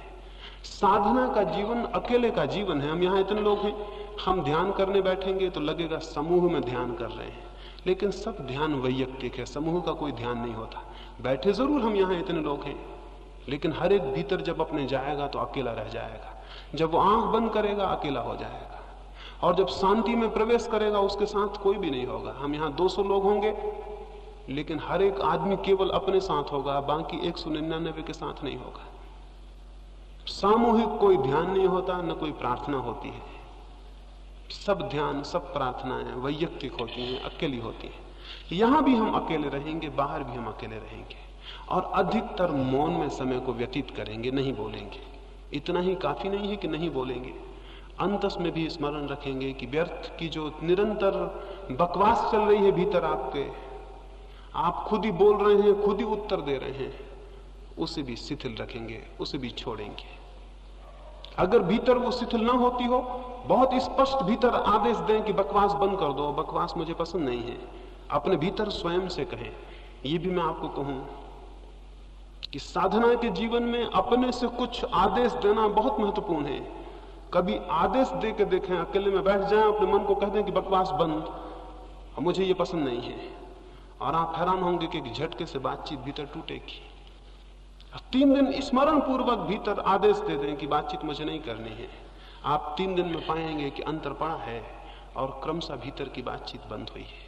साधना का जीवन अकेले का जीवन है। हम यहाँ इतने लोग हैं, हम ध्यान करने बैठेंगे तो लगेगा समूह में ध्यान कर रहे हैं, लेकिन सब ध्यान वैयक्तिक है, समूह का कोई ध्यान नहीं होता। बैठे जरूर हम यहाँ इतने लोग हैं, लेकिन हर एक भीतर जब अपने जाएगा तो अकेला रह जाएगा। जब वो आंख बंद करेगा अकेला हो जाएगा, और जब शांति में प्रवेश करेगा उसके साथ कोई भी नहीं होगा। हम यहाँ 200 लोग होंगे, लेकिन हर एक आदमी केवल अपने साथ होगा, बाकी 199 के साथ नहीं होगा। सामूहिक कोई ध्यान नहीं होता, न कोई प्रार्थना होती है। सब ध्यान, सब प्रार्थनाएं वैयक्तिक होती हैं, अकेली होती हैं। यहां भी हम अकेले रहेंगे, बाहर भी हम अकेले रहेंगे, और अधिकतर मौन में समय को व्यतीत करेंगे, नहीं बोलेंगे। इतना ही काफी नहीं है कि नहीं बोलेंगे, अंतस में भी स्मरण रखेंगे कि व्यर्थ की जो निरंतर बकवास चल रही है भीतर आपके, आप खुद ही बोल रहे हैं, खुद ही उत्तर दे रहे हैं, उसे भी शिथिल रखेंगे, उसे भी छोड़ेंगे। अगर भीतर वो शिथिल ना होती हो, बहुत स्पष्ट भीतर आदेश दें कि बकवास बंद कर दो, बकवास मुझे पसंद नहीं है, अपने भीतर स्वयं से कहें। ये भी मैं आपको कहूं कि साधना के जीवन में अपने से कुछ आदेश देना बहुत महत्वपूर्ण है। कभी आदेश दे के देखें, अकेले में बैठ जाएं, अपने मन को कह दें कि बकवास बंद, मुझे ये पसंद नहीं है, और आप हैरान होंगे कि झटके से बातचीत भीतर टूटेगी। 3 दिन स्मरण पूर्वक भीतर आदेश दे दें कि बातचीत मुझे नहीं करनी है। आप 3 दिन में पाएंगे कि अंतर पड़ा है और क्रमशः भीतर की बातचीत बंद हुई है।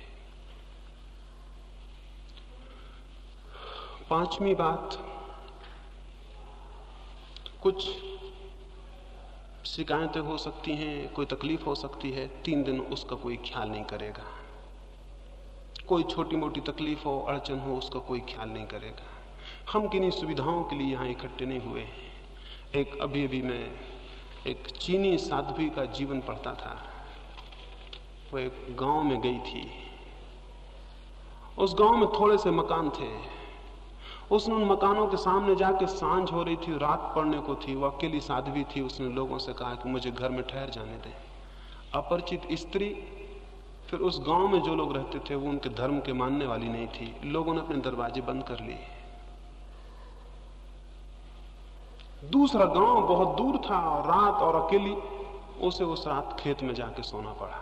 5वीं बात, कुछ शिकायतें हो सकती हैं, कोई तकलीफ हो सकती है, 3 दिन उसका कोई ख्याल नहीं करेगा। कोई छोटी मोटी तकलीफ हो, अड़चन हो, उसका कोई ख्याल नहीं करेगा। हम किन्हीं सुविधाओं के लिए यहाँ इकट्ठे नहीं हुए। अभी मैं एक चीनी साध्वी का जीवन पढ़ता था। वो एक गांव में गई थी, उस गांव में थोड़े से मकान थे। उसने उन मकानों के सामने जाके, सांझ हो रही थी, रात पड़ने को थी, वो अकेली साध्वी थी। उसने लोगों से कहा कि मुझे घर में ठहर जाने दें। अपरिचित स्त्री, फिर उस गांव में जो लोग रहते थे वो उनके धर्म के मानने वाली नहीं थी। लोगों ने अपने दरवाजे बंद कर लिए। दूसरा गांव बहुत दूर था और रात और अकेली, उसे उस रात खेत में जाके सोना पड़ा।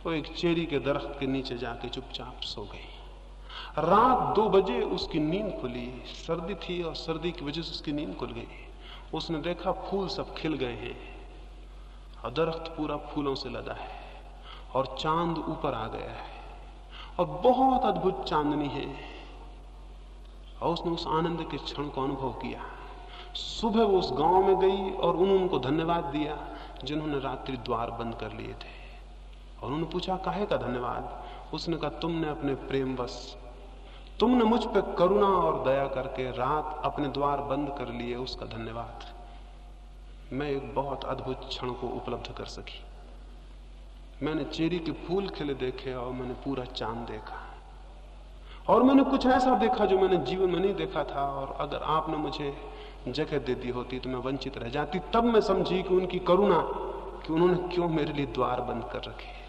वो एक चेरी के दरख्त के नीचे जाके चुपचाप सो गई। रात 2 बजे उसकी नींद खुली। सर्दी थी और सर्दी की वजह से उसकी नींद खुल गई। उसने देखा फूल सब खिल गए हैं और दरख्त पूरा फूलों से लदा है और चांद ऊपर आ गया है और बहुत अद्भुत चांदनी है। और उसने उस आनंद के क्षण को अनुभव किया। सुबह वो उस गांव में गई और उनको धन्यवाद दिया जिन्होंने रात्रि द्वार बंद कर लिए थे। और उन्होंने पूछा, काहे का धन्यवाद? उसने कहा, तुमने अपने प्रेमवश, तुमने मुझ पे करुणा और दया करके रात अपने द्वार बंद कर लिए, उसका धन्यवाद। मैं एक बहुत अद्भुत क्षण को उपलब्ध कर सकी। मैंने चेरी के फूल खिले देखे और मैंने पूरा चांद देखा, और मैंने कुछ ऐसा देखा जो मैंने जीवन में नहीं देखा था। और अगर आपने मुझे जगह दे दी होती तो मैं वंचित रह जाती। तब मैं समझी कि उनकी करुणा, कि उन्होंने क्यों मेरे लिए द्वार बंद कर रखे।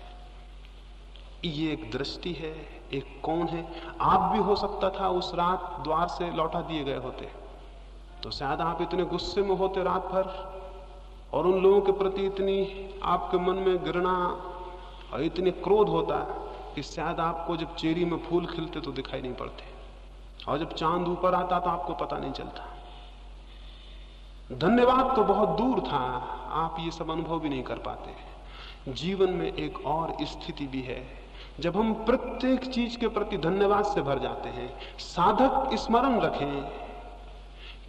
ये एक दृष्टि है, एक कौन है। आप भी हो सकता था उस रात द्वार से लौटा दिए गए होते तो शायद आप इतने गुस्से में होते रात भर, और उन लोगों के प्रति इतनी आपके मन में घृणा और इतने क्रोध होता कि शायद आपको जब चेरी में फूल खिलते तो दिखाई नहीं पड़ते, और जब चांद ऊपर आता तो आपको पता नहीं चलता। धन्यवाद तो बहुत दूर था, आप ये सब अनुभव भी नहीं कर पाते। जीवन में एक और स्थिति भी है जब हम प्रत्येक चीज के प्रति धन्यवाद से भर जाते हैं। साधक स्मरण रखें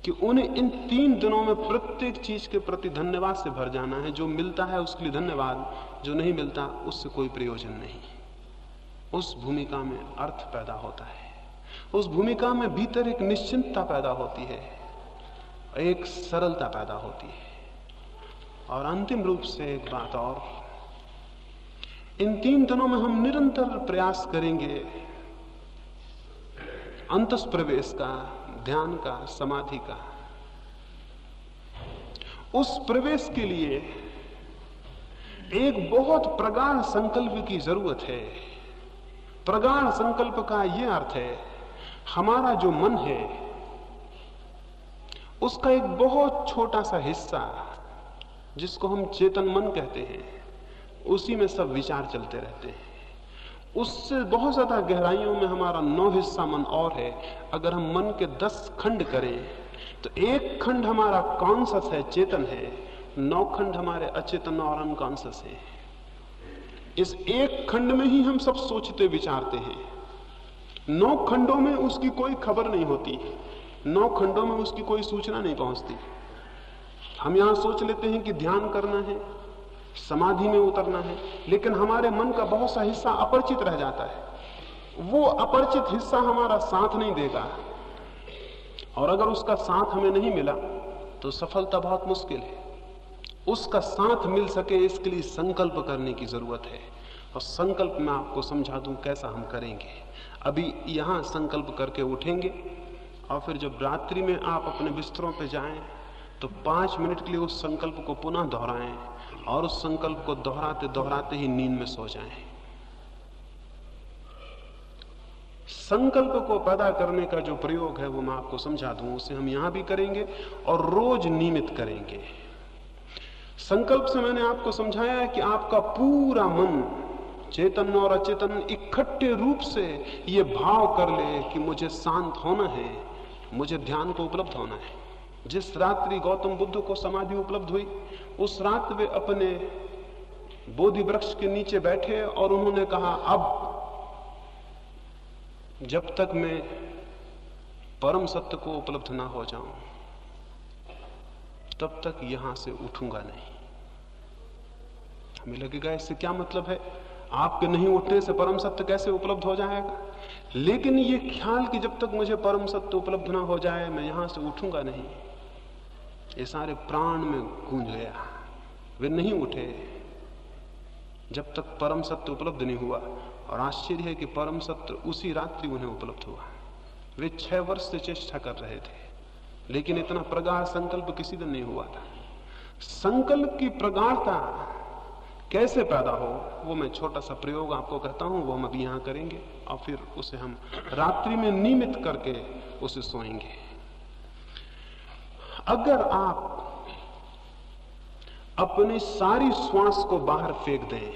कि उन्हें इन 3 दिनों में प्रत्येक चीज के प्रति धन्यवाद से भर जाना है। जो मिलता है उसके लिए धन्यवाद, जो नहीं मिलता उससे कोई प्रयोजन नहीं। उस भूमिका में अर्थ पैदा होता है, उस भूमिका में भीतर एक निश्चिंतता पैदा होती है, एक सरलता पैदा होती है। और अंतिम रूप से एक बात और, इन 3 दिनों में हम निरंतर प्रयास करेंगे अंतस प्रवेश का, ध्यान का, समाधि का। उस प्रवेश के लिए एक बहुत प्रगाढ़ संकल्प की जरूरत है। प्रगाढ़ संकल्प का यह अर्थ है, हमारा जो मन है उसका एक बहुत छोटा सा हिस्सा, जिसको हम चेतन मन कहते हैं, उसी में सब विचार चलते रहते हैं। उससे बहुत ज्यादा गहराइयों में हमारा 9 हिस्सा मन और है। अगर हम मन के 10 खंड करें तो एक खंड हमारा कॉन्शस है, चेतन है, 9 खंड हमारे अचेतन और अनकॉन्शस है। इस एक खंड में ही हम सब सोचते विचारते हैं। 9 खंडों में उसकी कोई खबर नहीं होती, 9 खंडों में उसकी कोई सूचना नहीं पहुंचती। हम यहां सोच लेते हैं कि ध्यान करना है, समाधि में उतरना है, लेकिन हमारे मन का बहुत सा हिस्सा अपरिचित रह जाता है। वो अपरिचित हिस्सा हमारा साथ नहीं देगा, और अगर उसका साथ हमें नहीं मिला तो सफलता बहुत मुश्किल है। उसका साथ मिल सके इसके लिए संकल्प करने की जरूरत है, और संकल्प मैं आपको समझा दूं कैसा हम करेंगे। अभी यहां संकल्प करके उठेंगे, और फिर जब रात्रि में आप अपने बिस्तरों पर जाएं तो 5 मिनट के लिए उस संकल्प को पुनः दोहराएं, और उस संकल्प को दोहराते दोहराते ही नींद में सो जाएं। संकल्प को पैदा करने का जो प्रयोग है वो मैं आपको समझा दूं, उसे हम यहां भी करेंगे और रोज नियमित करेंगे। संकल्प से मैंने आपको समझाया है कि आपका पूरा मन, चेतन और अचेतन, इकट्ठे रूप से ये भाव कर ले कि मुझे शांत होना है, मुझे ध्यान को उपलब्ध होना है। जिस रात्रि गौतम बुद्ध को समाधि उपलब्ध हुई, उस रात वे अपने बोधि वृक्ष के नीचे बैठे और उन्होंने कहा, अब जब तक मैं परम सत्य को उपलब्ध ना हो जाऊं तब तक यहां से उठूंगा नहीं। हमें लगेगा इससे क्या मतलब है, आपके नहीं उठने से परम सत्य कैसे उपलब्ध हो जाएगा? लेकिन ये ख्याल कि जब तक मुझे परम सत्य उपलब्ध ना हो जाए मैं यहां से उठूंगा नहीं, ये सारे प्राण में गूंज गया। वे नहीं उठे जब तक परम सत्य उपलब्ध नहीं हुआ, और आश्चर्य है कि परम सत्य उसी रात्रि उन्हें उपलब्ध हुआ। वे 6 वर्ष से चेष्टा कर रहे थे, लेकिन इतना प्रगाढ़ संकल्प किसी दिन नहीं हुआ था। संकल्प की प्रगाढ़ता कैसे पैदा हो, वो मैं छोटा सा प्रयोग आपको कहता हूं, वो हम अभी यहां करेंगे, और फिर उसे हम रात्रि में नियमित करके उसे सोएंगे। अगर आप अपनी सारी श्वास को बाहर फेंक दें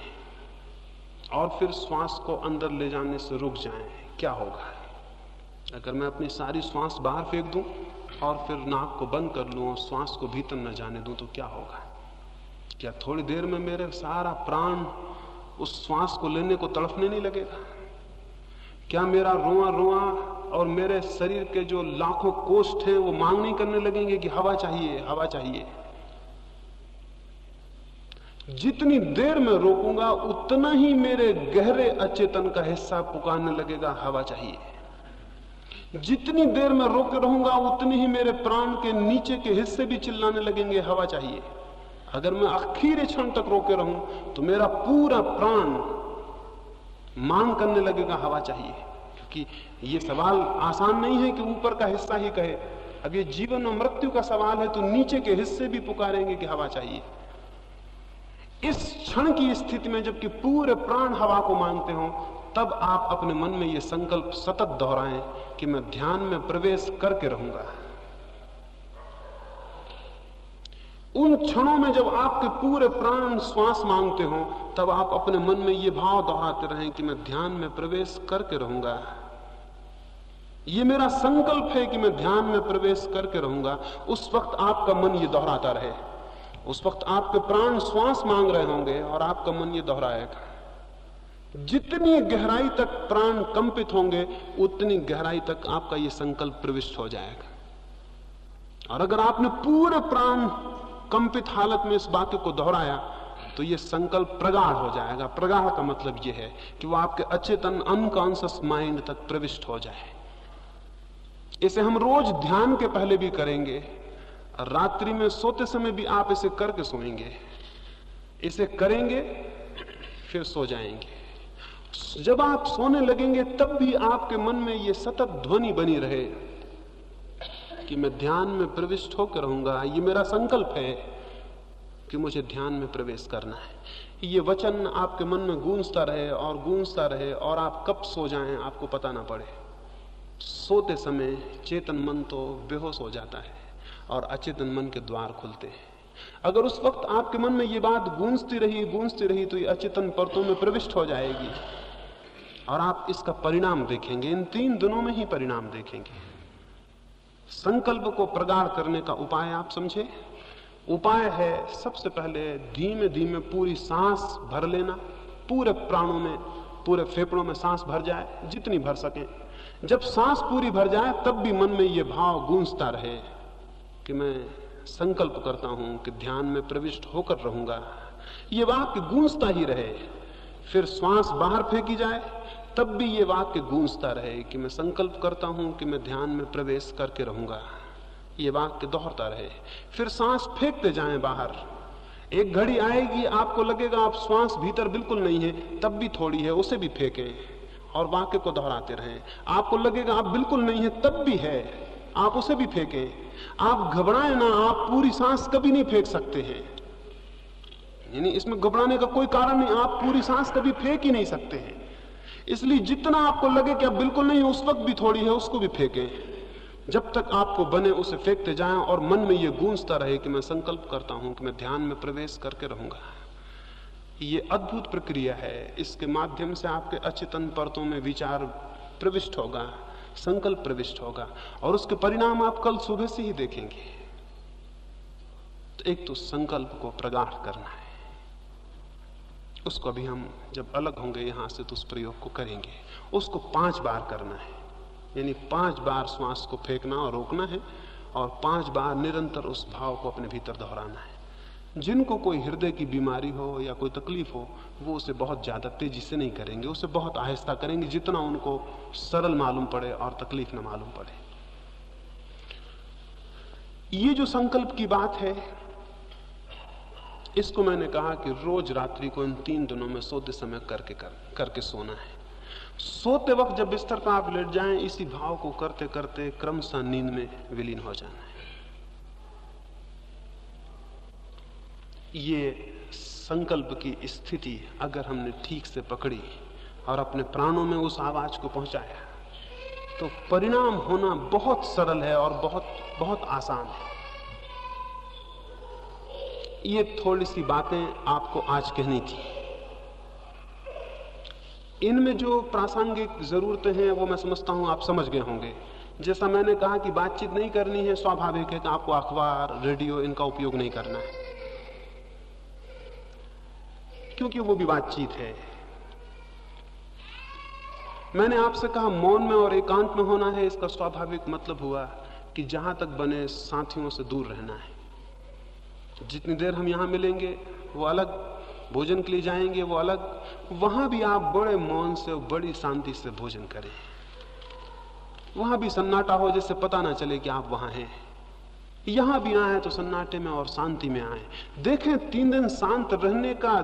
और फिर श्वास को अंदर ले जाने से रुक जाएं, क्या होगा? अगर मैं अपनी सारी श्वास बाहर फेंक दूं और फिर नाक को बंद कर लूं और श्वास को भीतर न जाने दूं तो क्या होगा? क्या थोड़ी देर में मेरे सारा प्राण उस श्वास को लेने को तड़फने नहीं लगेगा? क्या मेरा रोआ रोआ और मेरे शरीर के जो लाखों कोष्ठ हैं वो मांग नहीं करने लगेंगे कि हवा चाहिए, हवा चाहिए? जितनी देर में रोकूंगा उतना ही मेरे गहरे अचेतन का हिस्सा पुकारने लगेगा, हवा चाहिए। जितनी देर में रोके रहूंगा उतनी ही मेरे प्राण के नीचे के हिस्से भी चिल्लाने लगेंगे, हवा चाहिए। अगर मैं आखिरी क्षण तक रोके रहूं तो मेरा पूरा प्राण मांग करने लगेगा, हवा चाहिए। क्योंकि ये सवाल आसान नहीं है कि ऊपर का हिस्सा ही कहे। अब ये जीवन और मृत्यु का सवाल है तो नीचे के हिस्से भी पुकारेंगे कि हवा चाहिए। इस क्षण की स्थिति में जबकि पूरे प्राण हवा को मांगते हो, तब आप अपने मन में ये संकल्प सतत दोहराएं कि मैं ध्यान में प्रवेश करके रहूंगा। उन क्षणों में जब आपके पूरे प्राण श्वास मांगते हो, तब आप अपने मन में ये भाव दोहराते रहें कि मैं ध्यान में प्रवेश करके रहूंगा। ये मेरा संकल्प है कि मैं ध्यान में प्रवेश करके रहूंगा। उस वक्त आपका मन ये दोहराता रहे। उस वक्त आपके प्राण श्वास मांग रहे होंगे और आपका मन ये दोहराएगा। जितनी गहराई तक प्राण कंपित होंगे उतनी गहराई तक आपका ये संकल्प प्रविष्ट हो जाएगा। और अगर आपने पूरे प्राण कंपित हालत में इस वाक्य को दोहराया तो ये संकल्प प्रगाढ़ हो जाएगा। प्रगाढ़ का मतलब ये है कि वो आपके अचेतन अनकॉन्शियस माइंड तक प्रविष्ट हो जाए। इसे हम रोज ध्यान के पहले भी करेंगे, रात्रि में सोते समय भी आप इसे करके सोएंगे। इसे करेंगे फिर सो जाएंगे। जब आप सोने लगेंगे तब भी आपके मन में ये सतत ध्वनि बनी रहे कि मैं ध्यान में प्रविष्ट होकर रहूंगा। ये मेरा संकल्प है कि मुझे ध्यान में प्रवेश करना है। ये वचन आपके मन में गूंजता रहे और आप कब सो जाएं आपको पता ना पड़े। सोते समय चेतन मन तो बेहोश हो जाता है और अचेतन मन के द्वार खुलते हैं। अगर उस वक्त आपके मन में ये बात गूंजती रही तो ये अचेतन परतों में प्रविष्ट हो जाएगी और आप इसका परिणाम देखेंगे। इन 3 दिनों में ही परिणाम देखेंगे। संकल्प को प्रगाढ़ करने का उपाय आप समझे। उपाय है सबसे पहले धीमे धीमे पूरी सांस भर लेना, पूरे प्राणों में, पूरे फेफड़ों में सांस भर जाए जितनी भर सके। जब सांस पूरी भर जाए तब भी मन में ये भाव गूंजता रहे कि मैं संकल्प करता हूं कि ध्यान में प्रविष्ट होकर रहूंगा। ये वाक्य गूंजता ही रहे। फिर श्वास बाहर फेंकी जाए तब भी ये वाक्य गूंजता रहे कि मैं संकल्प करता हूं कि मैं ध्यान में प्रवेश करके रहूंगा। ये वाक्य दोहरता रहे। फिर सांस फेंकते जाएं बाहर। एक घड़ी आएगी आपको लगेगा आप श्वास भीतर बिल्कुल नहीं है, तब भी थोड़ी है, उसे भी फेंकें और वाक्य को दोहराते रहें। आपको लगेगा आप बिल्कुल नहीं है, तब भी है, आप उसे भी फेंकें। आप घबराएं ना, आप पूरी सांस कभी नहीं फेंक सकते हैं। यानी इसमें घबराने का कोई कारण नहीं, आप पूरी सांस कभी फेंक ही नहीं सकते हैं। इसलिए जितना आपको लगे कि अब बिल्कुल नहीं, उस वक्त भी थोड़ी है, उसको भी फेंकें। जब तक आपको बने उसे फेंकते जाएं और मन में ये गूंजता रहे कि मैं संकल्प करता हूं कि मैं ध्यान में प्रवेश करके रहूंगा। ये अद्भुत प्रक्रिया है। इसके माध्यम से आपके अचेतन परतों में विचार प्रविष्ट होगा, संकल्प प्रविष्ट होगा और उसके परिणाम आप कल सुबह से ही देखेंगे। तो एक तो संकल्प को प्रगाढ़ करना है। उसको अभी हम जब अलग होंगे यहां से तो उस प्रयोग को करेंगे। उसको 5 बार करना है, यानी 5 बार श्वास को फेंकना और रोकना है और 5 बार निरंतर उस भाव को अपने भीतर दोहराना है। जिनको कोई हृदय की बीमारी हो या कोई तकलीफ हो वो उसे बहुत ज्यादा तेजी से नहीं करेंगे, उसे बहुत आहिस्ता करेंगे, जितना उनको सरल मालूम पड़े और तकलीफ न मालूम पड़े। ये जो संकल्प की बात है, इसको मैंने कहा कि रोज रात्रि को इन 3 दिनों में सोते समय करके सोना है। सोते वक्त जब बिस्तर पर आप लेट जाएं, इसी भाव को करते करते क्रमशः नींद में विलीन हो जाना है। ये संकल्प की स्थिति अगर हमने ठीक से पकड़ी और अपने प्राणों में उस आवाज को पहुंचाया तो परिणाम होना बहुत सरल है और बहुत बहुत आसान है। ये थोड़ी सी बातें आपको आज कहनी थी। इनमें जो प्रासंगिक जरूरतें हैं वो मैं समझता हूं आप समझ गए होंगे। जैसा मैंने कहा कि बातचीत नहीं करनी है, स्वाभाविक है कि आपको अखबार, रेडियो इनका उपयोग नहीं करना है, क्योंकि वो भी बातचीत है। मैंने आपसे कहा मौन में और एकांत में होना है। इसका स्वाभाविक मतलब हुआ कि जहां तक बने साथियों से दूर रहना है। जितनी देर हम यहां मिलेंगे वो अलग, भोजन के लिए जाएंगे वो अलग, वहां भी आप बड़े मौन से, बड़ी शांति से भोजन करें। वहां भी सन्नाटा हो, जिससे पता ना चले कि आप वहां हैं। यहां भी आए तो सन्नाटे में और शांति में आए। देखें 3 दिन शांत रहने का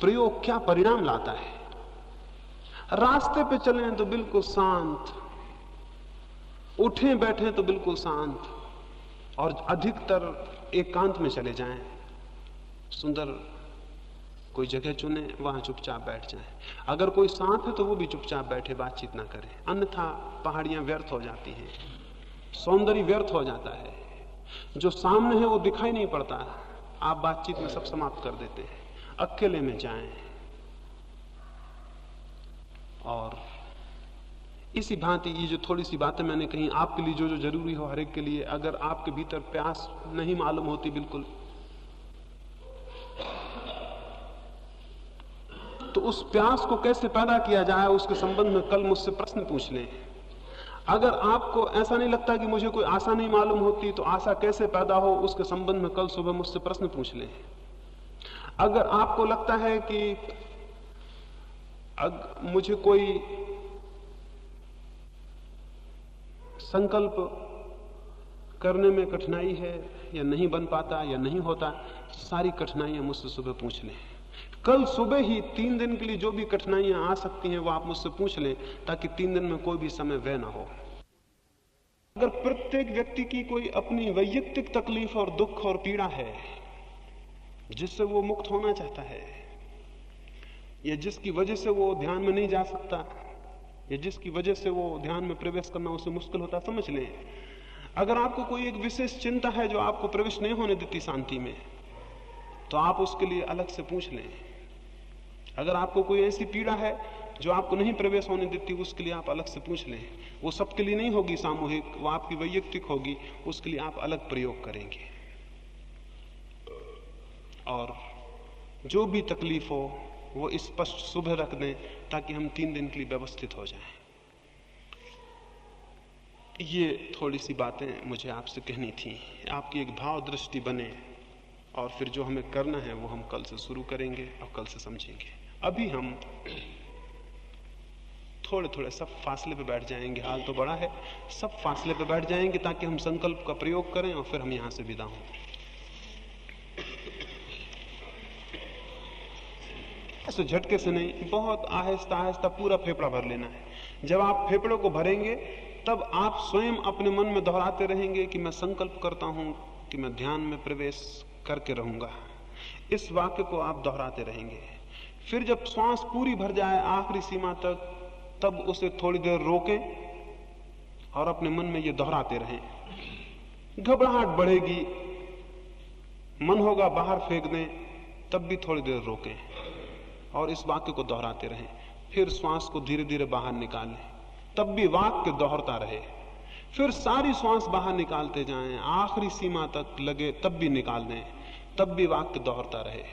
प्रयोग क्या परिणाम लाता है। रास्ते पे चलें तो बिल्कुल शांत, उठें बैठें तो बिल्कुल शांत, और अधिकतर एकांत में चले जाएं। सुंदर कोई जगह चुने, वहां चुपचाप बैठ जाएं। अगर कोई साथ है तो वो भी चुपचाप बैठे, बातचीत ना करे, अन्यथा पहाड़ियां व्यर्थ हो जाती हैं, सौंदर्य व्यर्थ हो जाता है। जो सामने है वो दिखाई नहीं पड़ता, आप बातचीत में सब समाप्त कर देते हैं। अकेले में जाएं और इसी भांति ये जो थोड़ी सी बातें मैंने कही आपके लिए, जो जरूरी हो हर एक के लिए, अगर आपके भीतर प्यास नहीं मालूम होती बिल्कुल, तो उस प्यास को कैसे पैदा किया जाए उसके संबंध में कल मुझसे प्रश्न पूछ लें। अगर आपको ऐसा नहीं लगता कि मुझे कोई आशा नहीं मालूम होती, तो आशा कैसे पैदा हो उसके संबंध में कल सुबह मुझसे प्रश्न पूछ लें। अगर आपको लगता है कि मुझे कोई संकल्प करने में कठिनाई है या नहीं बन पाता या नहीं होता, सारी कठिनाइयां मुझसे सुबह पूछ लें। कल सुबह ही 3 दिन के लिए जो भी कठिनाइयां आ सकती हैं वो आप मुझसे पूछ लें, ताकि 3 दिन में कोई भी समय व्यय ना हो। अगर प्रत्येक व्यक्ति की कोई अपनी वैयक्तिक तकलीफ और दुख और पीड़ा है जिससे वो मुक्त होना चाहता है, या जिसकी वजह से वो ध्यान में नहीं जा सकता, या जिसकी वजह से वो ध्यान में प्रवेश करना उसे मुश्किल होता, समझ लें। अगर आपको कोई एक विशेष चिंता है जो आपको प्रवेश नहीं होने देती शांति में, तो आप उसके लिए अलग से पूछ लें। अगर आपको कोई ऐसी पीड़ा है जो आपको नहीं प्रवेश होने देती, उसके लिए आप अलग से पूछ लें। वो सबके लिए नहीं होगी सामूहिक, वो आपकी वैयक्तिक होगी, उसके लिए आप अलग प्रयोग करेंगे। और जो भी तकलीफ हो वो स्पष्ट सुबह रख दें, ताकि हम 3 दिन के लिए व्यवस्थित हो जाएं। ये थोड़ी सी बातें मुझे आपसे कहनी थी, आपकी एक भाव दृष्टि बने, और फिर जो हमें करना है वो हम कल से शुरू करेंगे और कल से समझेंगे। अभी हम थोड़े थोड़े सब फासले पे बैठ जाएंगे, हाल तो बड़ा है, सब फासले पे बैठ जाएंगे ताकि हम संकल्प का प्रयोग करें और फिर हम यहां से विदा हों। ऐसे झटके से नहीं, बहुत आहिस्ता आहिस्ता पूरा फेफड़ा भर लेना है। जब आप फेफड़े को भरेंगे तब आप स्वयं अपने मन में दोहराते रहेंगे कि मैं संकल्प करता हूं कि मैं ध्यान में प्रवेश करके रहूंगा। इस वाक्य को आप दोहराते रहेंगे। फिर जब श्वास पूरी भर जाए आखिरी सीमा तक, तब उसे थोड़ी देर रोकें और अपने मन में ये दोहराते रहें। घबराहट बढ़ेगी, मन होगा बाहर फेंक दें, तब भी थोड़ी देर रोकें और इस वाक्य को दोहराते रहें। फिर श्वास को धीरे धीरे बाहर निकालें, तब भी वाक्य दोहरता रहे। फिर सारी श्वास बाहर निकालते जाएं, आखिरी सीमा तक लगे तब भी निकाल दें, तब भी वाक्य दोहरता रहे।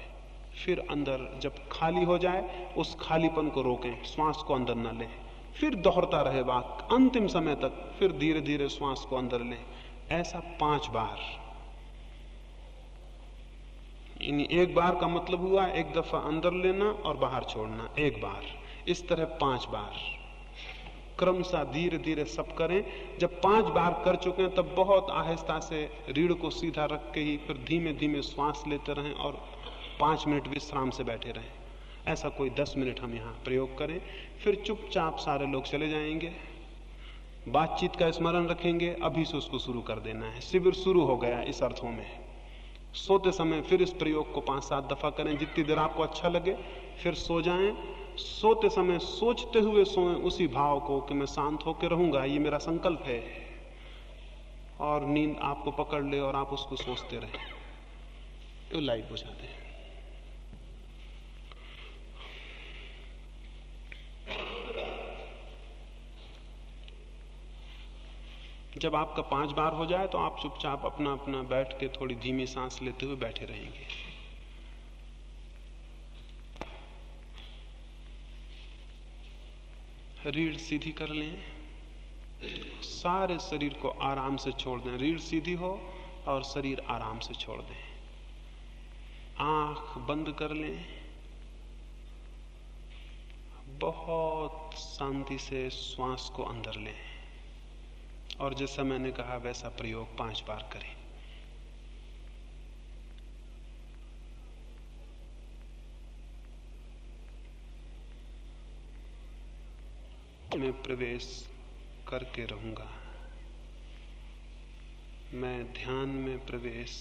फिर अंदर जब खाली हो जाए उस खालीपन को रोकें, श्वास को अंदर न लें, फिर दोहरता रहे वाक्य अंतिम समय तक। फिर धीरे धीरे श्वास को अंदर लें। ऐसा 5 बार। एक बार का मतलब हुआ एक दफा अंदर लेना और बाहर छोड़ना, एक बार। इस तरह 5 बार क्रमशः धीरे धीरे सब करें। जब 5 बार कर चुके हैं तब बहुत आहिस्ता से रीढ़ को सीधा रख के ही फिर धीमे धीमे श्वास लेते रहें और 5 मिनट विश्राम से बैठे रहें। ऐसा कोई 10 मिनट हम यहाँ प्रयोग करें। फिर चुपचाप सारे लोग चले जाएंगे, बातचीत का स्मरण रखेंगे, अभी से उसको शुरू कर देना है। शिविर शुरू हो गया इस अर्थों में। सोते समय फिर इस प्रयोग को 5-7 दफा करें, जितनी देर आपको अच्छा लगे। फिर सो जाएं। सोते समय सोचते हुए सोएं उसी भाव को कि मैं शांत होकर रहूंगा, ये मेरा संकल्प है, और नींद आपको पकड़ ले और आप उसको सोचते रहें। तो लाइट बुझा दें। जब आपका 5 बार हो जाए तो आप चुपचाप अपना अपना बैठ के थोड़ी धीमी सांस लेते हुए बैठे रहेंगे। रीढ़ सीधी कर लें, सारे शरीर को आराम से छोड़ दें। रीढ़ सीधी हो और शरीर आराम से छोड़ दें। आंख बंद कर लें, बहुत शांति से श्वास को अंदर लें, और जैसा मैंने कहा वैसा प्रयोग 5 बार करें। मैं प्रवेश करके रहूंगा, मैं ध्यान में प्रवेश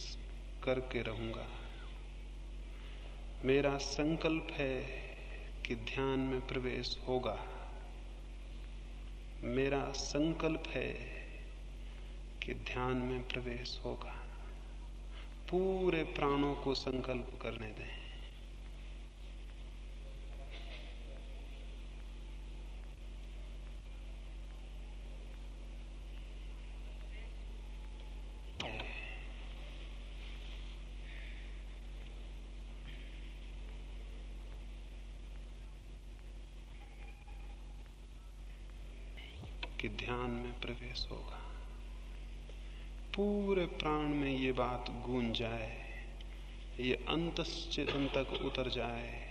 करके रहूंगा। मेरा संकल्प है कि ध्यान में प्रवेश होगा। मेरा संकल्प है कि ध्यान में प्रवेश होगा। पूरे प्राणों को संकल्प करने दें। कि ध्यान में प्रवेश होगा। पूरे प्राण में ये बात गूंज जाए, ये अंतश्चेतन तक उतर जाए।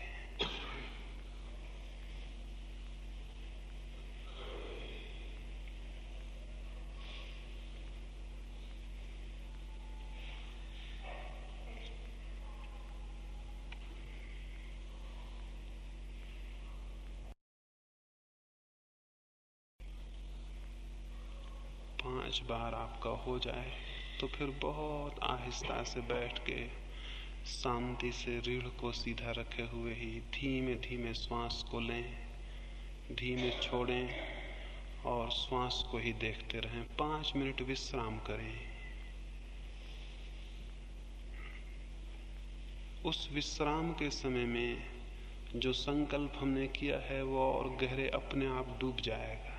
पांच बार आपका हो जाए तो फिर बहुत आहिस्ता से बैठ के शांति से रीढ़ को सीधा रखे हुए ही धीमे धीमे श्वास को लें, धीमे छोड़ें और श्वास को ही देखते रहें। 5 मिनट विश्राम करें। उस विश्राम के समय में जो संकल्प हमने किया है वो और गहरे अपने आप डूब जाएगा।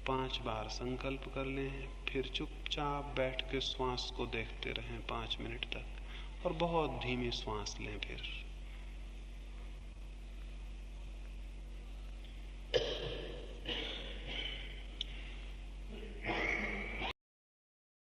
5 बार संकल्प कर लें, फिर चुपचाप बैठ के श्वास को देखते रहें 5 मिनट तक और बहुत धीमी श्वास लें। फिर